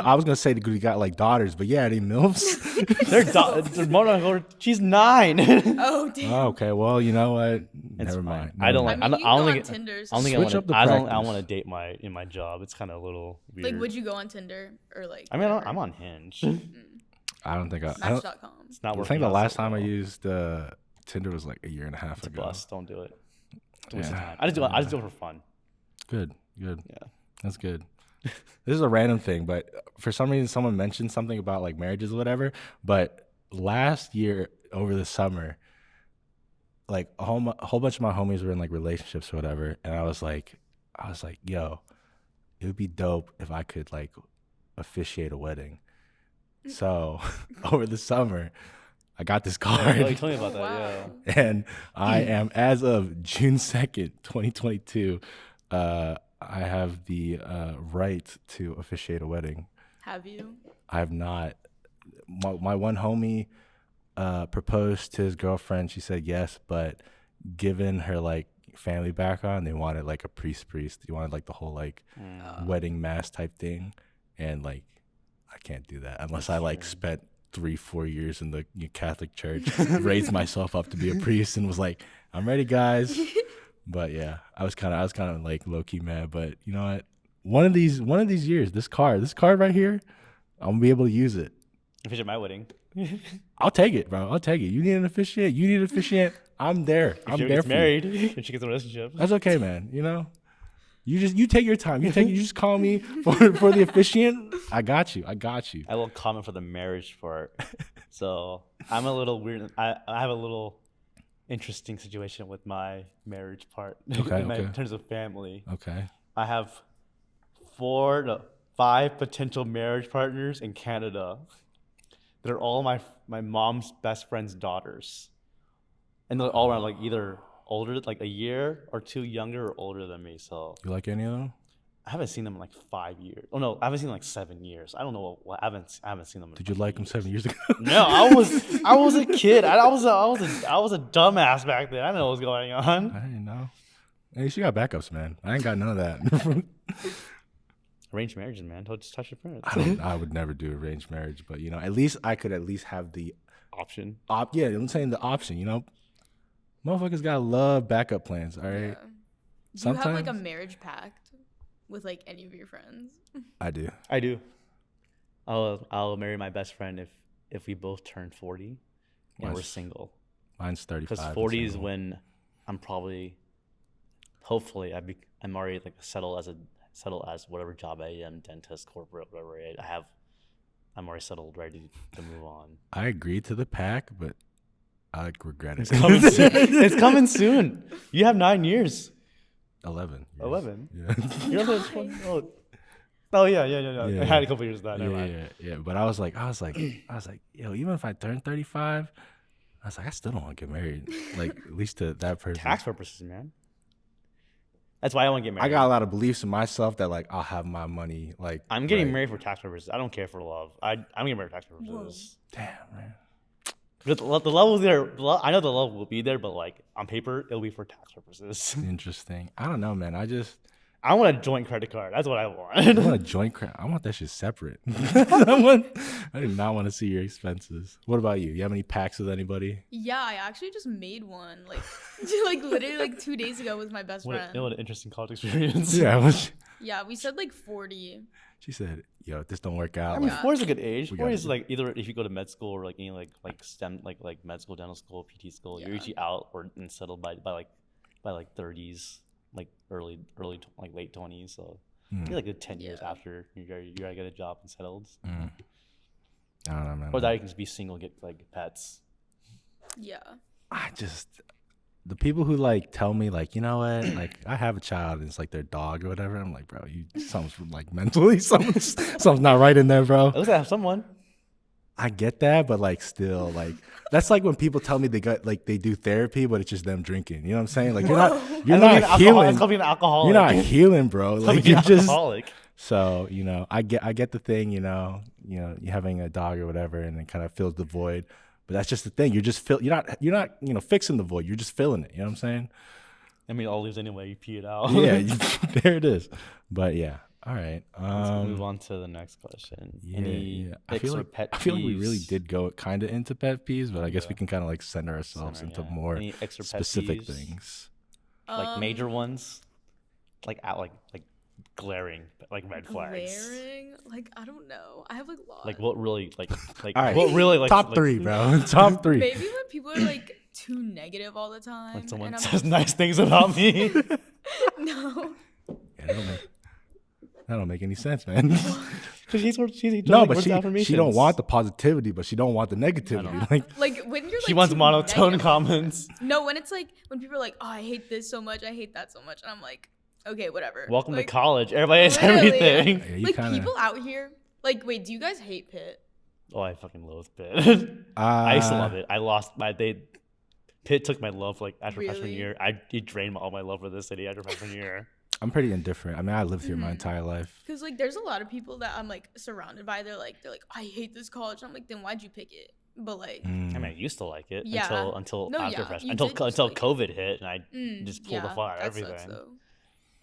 I was gonna say they got like daughters, but yeah, they MILFs. She's 9. Oh damn. Oh, okay, well you know what? It's Never fine. mind. I don't like. I mean, you I can go only on get Tinder. I don't Switch up the I practice. want to date my job. It's kind of a little weird. Like, would you go on Tinder or like? I mean, I'm on Hinge. I don't think Match.com. It's not I working. think the out last so time I well. used Tinder was like a year and a half It's a ago. bust. Don't do it. It's a waste Yeah. of time. I just do it for fun. Good. Yeah. That's good. This is a random thing, but for some reason, someone mentioned something about like marriages or whatever. But last year over the summer, like a whole bunch of my homies were in like relationships or whatever, and I was like, yo, it would be dope if I could like officiate a wedding. So over the summer, I got this card. Yeah, tell me about that. Wow. Yeah. And I am, as of June 2nd, 2022, I have the right to officiate a wedding. Have you? I have not. My one homie proposed to his girlfriend. She said yes, but given her like family background, they wanted like a priest. They wanted like the whole like wedding mass type thing, and like I can't do that unless I like spent 3-4 years in the Catholic Church, raised myself up to be a priest, and was like, I'm ready, guys. But yeah, I was kind of like low key mad. But you know what? One of these years, this card right here, I'm gonna be able to use it. Officiate my wedding. I'll take it, bro. I'll take it. You need an officiant. I'm there. I'm there for married. you. If she gets a relationship. That's okay, man. You know, you take your time. You just call me for the officiant. I got you. I will comment for the marriage part. So I'm a little weird. I have a little interesting situation with my marriage part. In terms of family. Okay. I have 4 to 5 potential marriage partners in Canada. They're all my mom's best friend's daughters, and they're all around like either older, like a year or 2 younger or older than me. So You like any of them? I haven't seen them in like 5 years. Oh no, I haven't seen them in like 7 years. I don't know what I haven't seen them. Did you like them 7 years ago? No, I was a kid. I was a dumbass back then. I didn't know what was going on. I didn't know. Hey, she got backups, man. I ain't got none of that. Arranged marriages, man. Don't just touch your parents. I would never do arranged marriage, but you know, at least I could have the Option. Yeah, I'm saying the option. You know, motherfuckers gotta love backup plans. All right. Yeah. Do you have like a marriage pact with like any of your friends? I do. I'll marry my best friend if we both turn 40 and we're single. Mine's 35. Because 40 is when I'm probably hopefully I'm already like settled as whatever job I am, dentist, corporate, whatever I have. I'm already settled, ready to move on. I agree to the pack, but I regret it. It's coming soon. It's coming soon. You have 9 years. 11. Years. 11? Yeah. You're only 20. Yeah. I had a couple years of that. Never mind. Yeah. But I was like, yo, even if I turn 35, I was like, I still don't want to get married. Like, at least to that person. Tax purposes, man. That's why I want to get married. I got a lot of beliefs in myself that like I'll have my money. Like I'm getting married for tax purposes. I don't care for love. I'm getting married for tax purposes. Damn, man. The love will be there. I know the love will be there, but like on paper, it'll be for tax purposes. Interesting. I don't know, man. I want a joint credit card. That's what I want. I want a joint credit. I want that shit separate. I do not want to see your expenses. What about you? You have any packs with anybody? Yeah, I actually just made one like literally like 2 days ago with my best friend. What an interesting college experience. Yeah. Yeah, we said like 40. She said, "Yo, if this don't work out." I mean, Yeah. 4 is a good age. We 4 got is it. like either if you go to med school or like any like STEM like med school, dental school, PT school, you're Yeah. usually out and settled by 30s, like early like late 20s. So maybe like good 10 years Yeah. after you gotta get a job and settled. I don't know, man. Or that you can just be single, get like pets. Yeah. The people who like tell me like, you know what, like I have a child and it's like their dog or whatever. I'm like, bro, something's like mentally something's not right in there, bro. At least I have someone. I get that, but like still like that's like when people tell me they do therapy, but it's just them drinking. You know what I'm saying? Like you're not healing. It's called being an alcoholic. You're not healing, bro. Like You're you're just alcoholic. so, I get the thing, you having a dog or whatever and it kind of fills the void. But that's just the thing. You're just you're not fixing the void. You're just filling it. You know what I'm saying? I mean, it all leaves anyway. You pee it out. Yeah, there it is. But yeah, all right. Let's move on to the next question. Any I feel like we really did go kind of into pet peeves, but I guess we can kind of like center ourselves into more Any extra pet specific peeves? things. Like major ones, like glaring, like red flags. Glaring? Like, I don't know. I have like lots. Like what really like All right. what really like Top 3, bro. Top 3. Maybe when people are like too negative all the time. Like someone and I'm says nice things about me. no. Yeah, that don't make any sense, man. she's No, but she don't want the positivity, but she don't want the negativity. Like when you're like she wants too monotone negative. comments. No, when it's like when people are like, "Oh, I hate this so much. I hate that so much," and I'm like, "Okay, whatever." Welcome like, to college. Everybody hates literally. everything. Yeah, you Like kinda, people out here. Like, wait, do you guys hate Pitt? Oh, I fucking loathe Pitt. I used to love it. I lost Pitt took my love like after freshman Really? year. He drained all my love for this city after freshman year. I'm pretty indifferent. I mean, I lived here my entire life. Because like, there's a lot of people that I'm like surrounded by. They're like, I hate this college. I'm like, then why'd you pick it? But like, I mean, I used to like it Yeah. until No, after yeah, freshman you until did just until like it. COVID hit and I just pulled the yeah, plug out that everything. sucks, though.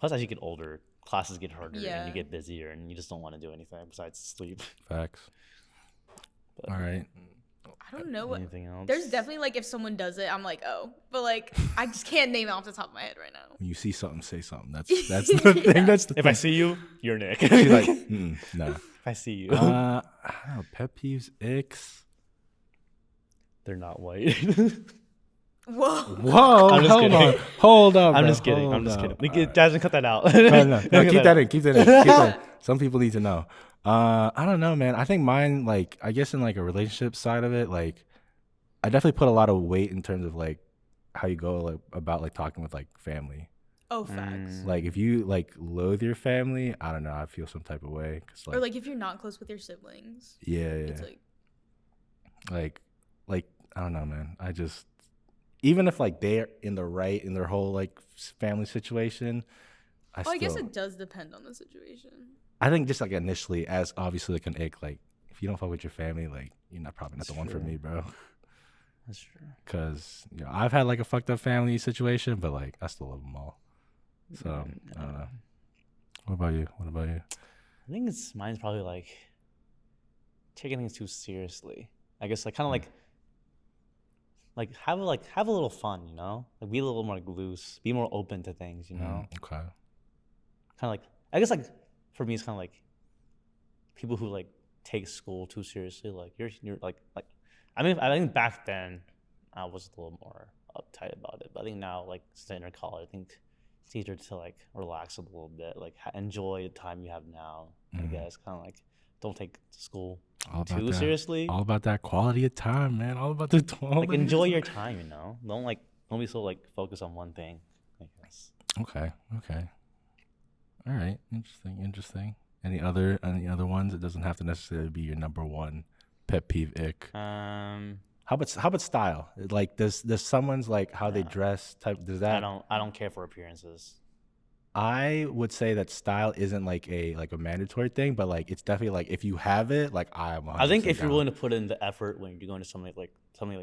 Plus, as you get older, classes get harder Yeah. and you get busier and you just don't want to do anything besides sleep. Facts. But All right. I don't know what. anything else? There's definitely like if someone does it, I'm like, oh, but like I just can't name it off the top of my head right now. When you see something, say something. That's the thing. That's the If thing. I see you, you're Nick. She's like, no. if I see you, I don't know. Pet peeves, icks. they're not white. Whoa. Whoa, I'm just hold kidding. on. Hold up. I'm bro. just kidding. Hold I'm just up. kidding. Jasmine, cut that out. No, Keep keep that in. Keep that in. Keep that in. Some people need to know. I don't know, man. I think mine, like, I guess in like a relationship side of it, like, I definitely put a lot of weight in terms of like how you go like, about like talking with like family. Oh, facts. Like if you like loathe your family, I don't know. I feel some type of way. Cause, Or like if you're not close with your siblings, yeah, it's like like I don't know, man. I just even if like they're in the right in their whole like family situation, I guess it does depend on the situation. I think just like initially, as obviously like an ick, like if you don't fuck with your family, like you're probably not the one for me, bro. That's true. Cause I've had like a fucked up family situation, but like I still love them all. So I don't know. What about you? I think mine's probably like taking things too seriously. I guess like kind of like have a little fun, you know? Like be a little more like loose, be more open to things, you know? Okay. Kind of like I guess like for me it's kind of like people who like take school too seriously. Like you're like I mean I think back then I was a little more uptight about it, but I think now like since I entered college, I think it's easier to like relax a little bit, like enjoy the time you have now. I guess kind of like don't take school too seriously. All about that quality of time, man. All about the like enjoy your time, you know. Don't be so like focused on one thing, I guess. Okay. All right. Interesting. Any other ones? It doesn't have to necessarily be your number one pet peeve ick. How about style? Like does someone's like how they dress type, does that? I don't care for appearances. I would say that style isn't like a mandatory thing, but like it's definitely like if you have it, like I think if you're willing to put in the effort when you're going to something like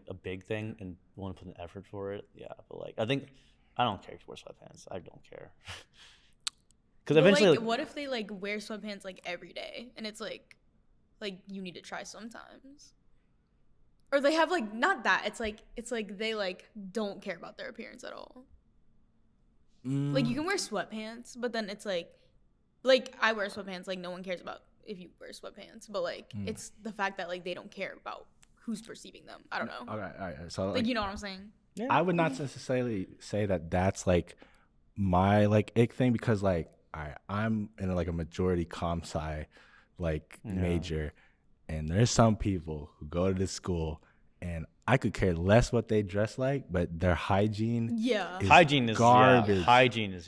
a big thing and willing to put in the effort for it, yeah. But like I don't care if you wear sweatpants. I don't care. Because eventually, like, what if they like wear sweatpants like every day and it's like you need to try sometimes, or they have like not that it's like they like don't care about their appearance at all. Like you can wear sweatpants, but then it's like I wear sweatpants. Like no one cares about if you wear sweatpants, but like it's the fact that like they don't care about who's perceiving them. I don't know. All right. So like you know what I'm saying? Yeah. I would not necessarily say that that's like my like ick thing, because like I'm in like a majority comp sci like major, and there's some people who go to this school and I could care less what they dress like, but their hygiene is garbage. Yeah. Hygiene is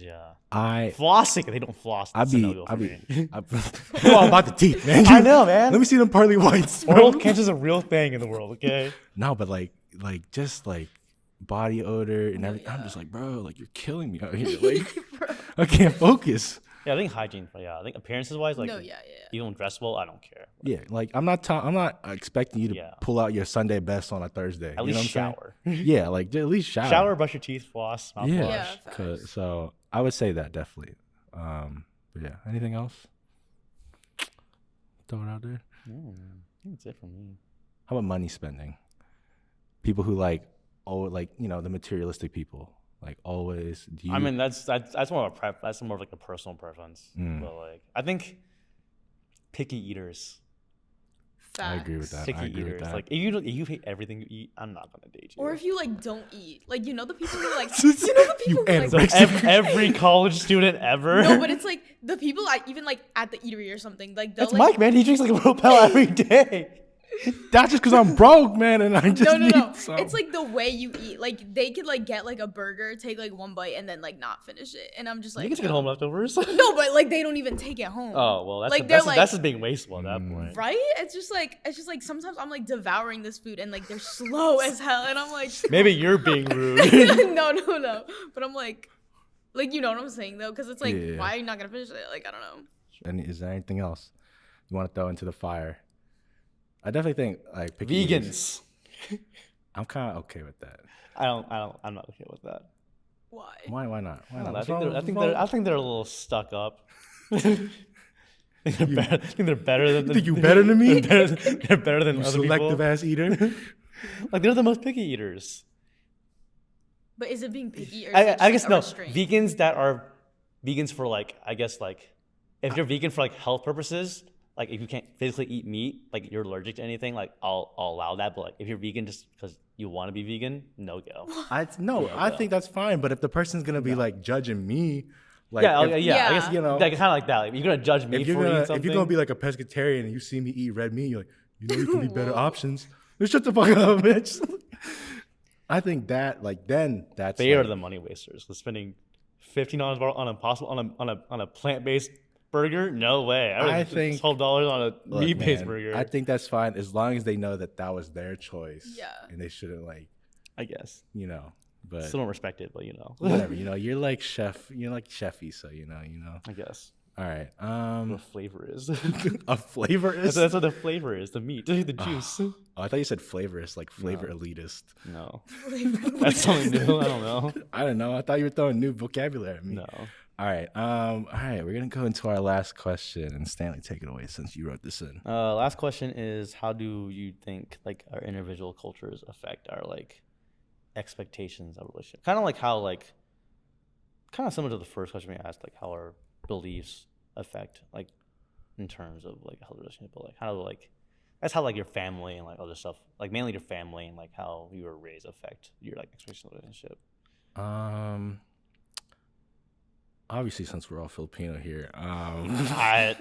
flossing. They don't floss. I'm all about the teeth, man. I know, man. Let me see them pearly whites. Oral cancer is a real thing in the world, okay? No, but like just like body odor and everything. I'm just like, bro, like you're killing me out here. Like I can't focus. Yeah, I think hygiene. Yeah, I think appearances wise, like you don't dress well, I don't care. Yeah, like I'm not expecting you to pull out your Sunday best on a Thursday. At least shower. Yeah, like at least shower. Shower, brush your teeth, floss, mouthwash. Yeah, so I would say that definitely. But yeah, anything else? Throw it out there. I think that's it for me. How about money spending? People who like the materialistic people. Like always, I mean that's more of that's more of like a personal preference. But like I think picky eaters. Facts. I agree with that. Picky eaters. Like if you hate everything you eat, I'm not gonna date you. Or if you like don't eat, like you know the people who like every college student ever. No, but it's like the people even like at the eatery or something. Like that's Mike, man. He drinks like a Propel every day. That's just because I'm broke, man, and I just need some. It's like the way you eat. Like they could like get like a burger, take like one bite, and then like not finish it. And I'm just like, you can take it home leftovers. No, but like they don't even take it home. Oh well, that's just being wasteful at that point, right? It's just like sometimes I'm like devouring this food and like they're slow as hell, and I'm like, maybe you're being rude. No. But I'm like you know what I'm saying though, because it's like why are you not gonna finish it? Like I don't know. And is there anything else you want to throw into the fire? I definitely think like vegans. I'm kind of okay with that. I'm not okay with that. Why? Why not? I think they're a little stuck up. I think they're better than. You think you better than me? They're better than other selective people. Ass eater. Like they're the most picky eaters. But is it being picky or is I guess no. restraint? Vegans that are vegans for like I guess like if you're vegan for like health purposes. Like if you can't physically eat meat, like you're allergic to anything, like I'll allow that. But like if you're vegan just because you want to be vegan, no go. I think that's fine. But if the person's gonna be like judging me, like I guess like kind of like that. Like you're gonna judge me for eating something. If you're gonna be like a pescatarian and you see me eat red meat, you're like, you can be better options. Just shut the fuck up, bitch. I think that that's they are the money wasters. They're spending $15 on a plant-based burger? No way. I think $12 on a meat-based burger. I think that's fine as long as they know that was their choice. Yeah. And they shouldn't like. I guess. But still don't respect it, but whatever. You're like chef. You're like chefy, so I guess. All right. What flavor is? A flavor is. That's what the flavor is. The meat, the juice. Oh, I thought you said flavorist, like flavor elitist. No. That's something new. I don't know. I don't know. I thought you were throwing new vocabulary at me. No. All right. We're gonna go into our last question, and Stanley, take it away since you wrote this in. Last question is: how do you think like our individual cultures affect our like expectations of relationship? Kind of like how kind of similar to the first question we asked, like how our beliefs affect like in terms of like how the relationship, but like how like that's how like your family and like other stuff, like mainly your family and like how you were raised affect your like expectations of relationship. obviously, since we're all Filipino here, I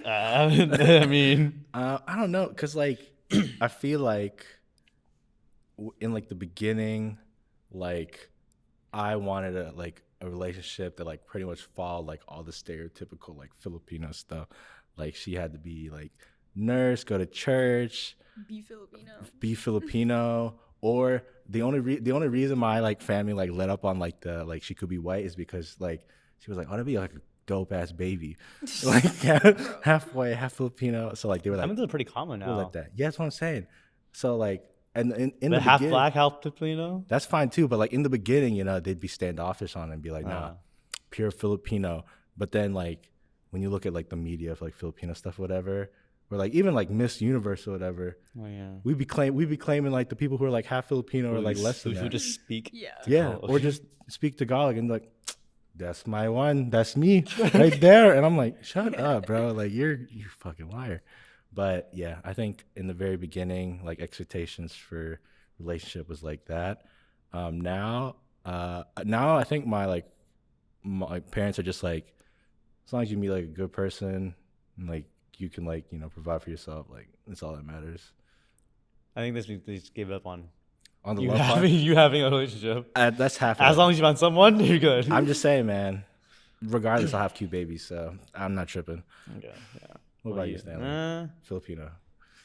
mean, I don't know, cause like I feel like in like the beginning, like I wanted a relationship that like pretty much followed like all the stereotypical like Filipino stuff. Like she had to be like nurse, go to church, Be Filipino. be Filipino, or the only reason my like family like let up on like the like she could be white is because like she was like, oh, to be like a dope ass baby, like half white, half Filipino. So like they were I like, mean, they're pretty common we're like now. that. Yeah, that's what I'm saying. So like, and in The the half beginning, black, half Filipino. that's fine too. But like in the beginning, you know, they'd be standoffish on it and be like, nah, pure Filipino. But then like when you look at like the media of like Filipino stuff, whatever, or like even like Miss Universe or whatever, Oh yeah. we'd be claiming like the people who are like half Filipino or like less than Who that. just speak. Yeah. Yeah, or just speak Tagalog and like, that's my one, that's me right there. And I'm like, shut up, bro. Like you're fucking liar. But yeah, I think in the very beginning, like expectations for relationship was like that. Now I think my parents are just like, as long as you meet like a good person and like you can like, you know, provide for yourself, like that's all that matters. I think this means they just gave up on On the you love part, having a relationship. that's half of As it. long as you find someone, you're good. I'm just saying, man. Regardless, I'll have cute babies, so I'm not tripping. Okay. Yeah. What about you, Stanley? Filipino.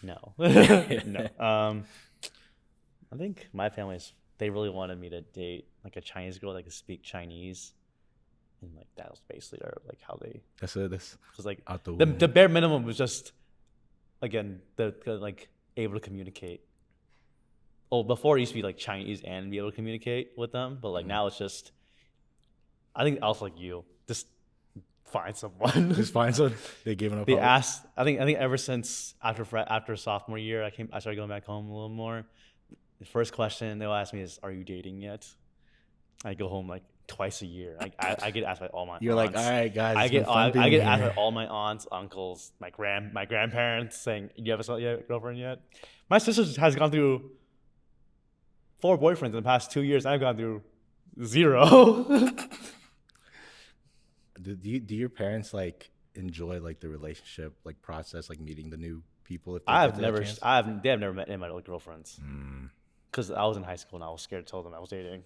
No. No. I think my family's they really wanted me to date like a Chinese girl that could speak Chinese, and like that was basically their, like how they That's it. That's was like out the the womb. bare minimum was just again the like able to communicate. Oh, before it used to be like Chinese and be able to communicate with them, but like now it's just I think also like you just find someone. Just fine. So they giving up. They hope. asked. I think ever since after sophomore year, I started going back home a little more. The first question they'll ask me is, "Are you dating yet?" I go home like twice a year. I get asked by all my. You're aunts. like, all right, guys. I it's get been fun being I get asked here." by all my aunts, uncles, my grandparents saying, "Do you have a girlfriend yet?" My sister has gone through 4 boyfriends in the past 2 years. I've gone through 0. Do your parents like enjoy like the relationship like process, like meeting the new people? If they they get have to that never chance? they have never met any of my old girlfriends. Because I was in high school and I was scared to tell them I was dating.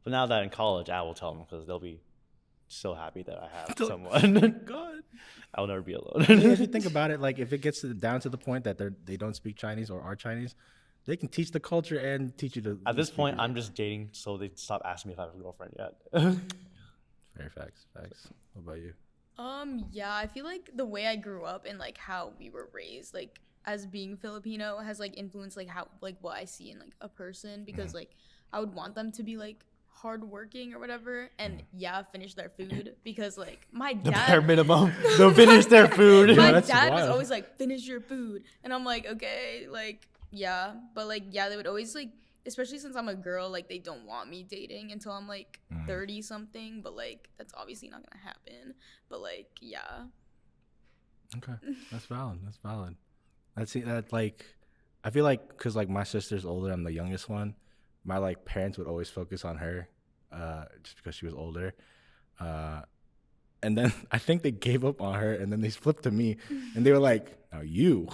But now that in college, I will tell them because they'll be so happy that I have someone. God. I'll never be alone. I mean, if you think about it, like if it gets down to the point that they don't speak Chinese or are Chinese, they can teach the culture and teach you to. At this speak point, your- I'm just dating so they stop asking me if I have a girlfriend yet. Very facts. What about you? Yeah, I feel like the way I grew up and like how we were raised, like as being Filipino has like influenced like how like what I see in like a person because like I would want them to be like hardworking or whatever and finish their food because like my Bare dad minimum. They'll finish their food. my that's dad was wild. always like finish your food and I'm like okay like yeah but like yeah they would always like especially since I'm a girl like they don't want me dating until I'm like 30 something but like that's obviously not gonna happen but like yeah Okay, that's valid. That's that like I feel like because like my sister's older, I'm the youngest one. My like parents would always focus on her, just because she was older. And then I think they gave up on her, and then they flipped to me, and they were like, "Now you,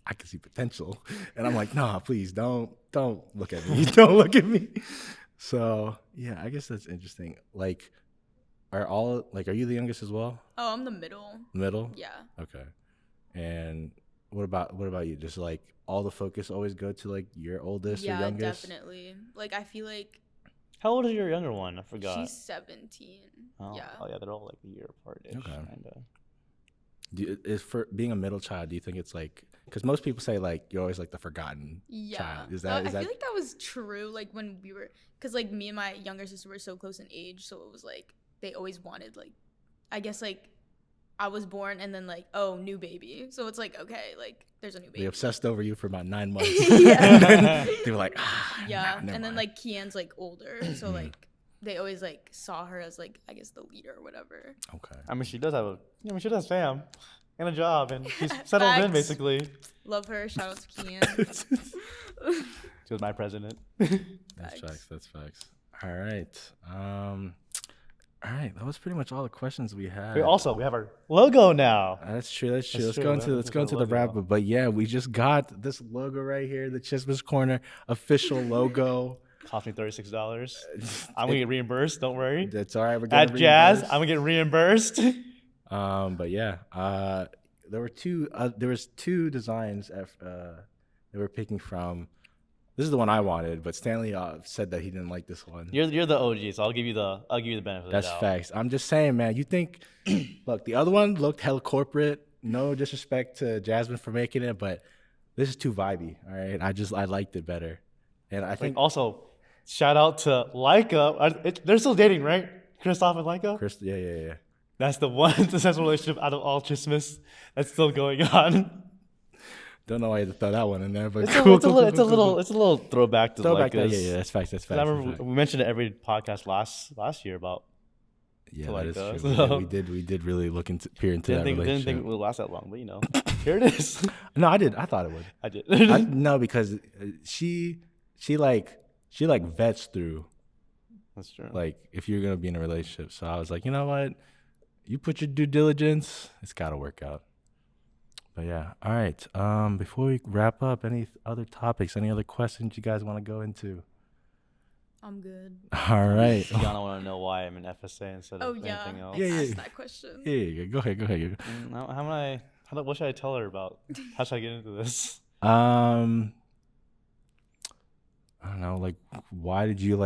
I can see potential," and I'm like, "Nah, please don't look at me, don't look at me." So yeah, I guess that's interesting. Like, are you the youngest as well? oh I'm the middle Middle? yeah Okay. And what about you? Just like all the focus always go to like your oldest or yeah youngest? definitely like I feel like How old is your younger one? I forgot. she's 17 Oh, yeah oh yeah, they're all like a year apart. Okay. Kinda. Is for being a middle child, do you think it's like because most people say like you're always like the forgotten Yeah. child. Is No, that I feel like that was true. Like when we were, because like me and my younger sister were so close in age, so it was like they always wanted like, I guess like I was born and then like new baby, so it's like okay like there's a new baby. they obsessed over you for about 9 months? Yeah. And then they were like, Yeah, never and then mind. like Kean's like older, so like they always like saw her as like I guess the leader or whatever. Okay. I mean, she does fam and a job, and she's settled in Facts. basically. Love her. Shout out to Kean. She was my president. That's facts. All right. All right, that was pretty much all the questions we had. We have our logo now. That's true. That's true. That's Let's true. go into the Logo. wrap up. But yeah, we just got this logo right here, the Chismis Corner official logo. Cost me $36. I'm gonna get reimbursed. Don't worry. That's all right. We're At getting Jazz, reimbursed. I'm gonna get reimbursed. But yeah, there were two. There was two designs they were picking from. This is the one I wanted, but Stanley said that he didn't like this one. You're the OG, so I'll give you the benefit of the That's doubt. facts. I'm just saying, man. You think? Look, the other one looked hella corporate. No disrespect to Jasmine for making it, but this is too vibey. All right, I liked it better, and I think Also, shout out to Leica. They're still dating, right? Christoph and Leica. Chris. Yeah. That's the one successful relationship out of all Chismis that's still going on. Don't know why you had to throw that one in there, but It's a little throwback to throwback. Leica's. Yeah, that's facts. That's 'Cause facts. I remember we mentioned it every podcast last year about. Yeah, to that is Leica, true. so- Yeah, we did really look into peer into that Didn't relationship. think it would last that long, but here it is. No, I did. I thought it would. I did. No, because she vets through That's true. like if you're gonna be in a relationship. So I was like, you know what, you put your due diligence, it's gotta work out. But yeah, all right. Before we wrap up, any other topics, any other questions you guys want to go into? I'm good. All right. Kianna want to know why I'm in FSA instead Oh of yeah, anything else. I Yeah. asked that question. Yeah, go ahead. What should I tell her about? How should I get into this? I don't know, like why did you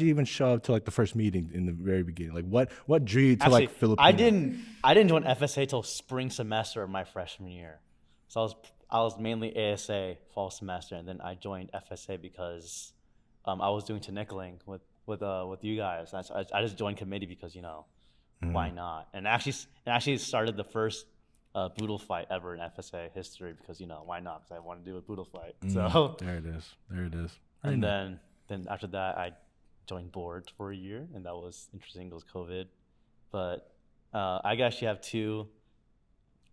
even show up to like the first meeting in the very beginning? Like what drew you to like Filipino? I didn't join FSA till spring semester of my freshman year. So I was mainly ASA fall semester, and then I joined FSA because I was doing Nickeling with you guys. I just joined committee because why not? And actually started the first boodle fight ever in FSA history because why not? Because I wanted to do a boodle fight. So there it is. and then after that I joined board for a year, and that was interesting. It was COVID, but I actually have two.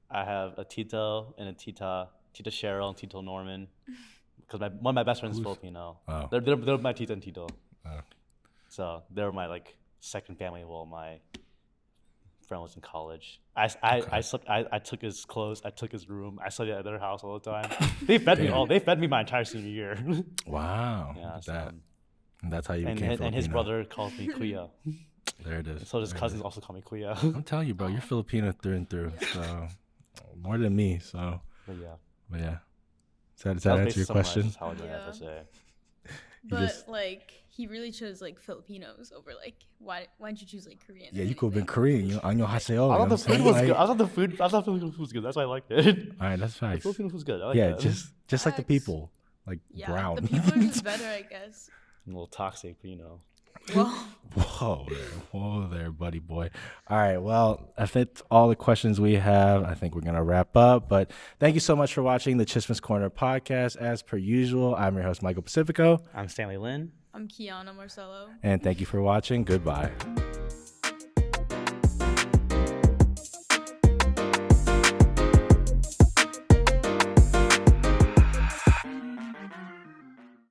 I have a Tito and a Tita Cheryl and Tito Norman, because one of my best friends is Filipino. Oh. They're my Tito and Tito. Oh. So they're my second family while my friend was in college. I took his clothes, I took his room, I slept at their house all the time. They fed me They fed me my entire senior year. Wow. Yeah, Look at so, that. And that's how you became and his Filipino. brother calls me Kuya. There it is. So his There it cousins is. also call me Kuya. I'm telling you, bro, you're Filipino through and through. So more than me. So, But yeah. but yeah. Does that answer your question? How I joined Yeah. FSA. But just- he really chose Filipinos over why didn't you choose Korean? Yeah, or you could have been anything? Korean. Annyeonghaseyo. I thought the food was good. I thought Filipino food was good. That's why I liked it. All right, that's The facts. Filipino food was good. I like Yeah, that. just like the Facts. people, like Yeah, brown. the people are just better, I guess. A little toxic, but Well, Whoa there, buddy boy. All right, well, if that's all the questions we have, I think we're going to wrap up. But thank you so much for watching the Chismis Corner podcast. As per usual, I'm your host, Michael Pacifico. I'm Stanley Lin. I'm Keanna Marcelo. And thank you for watching. Goodbye.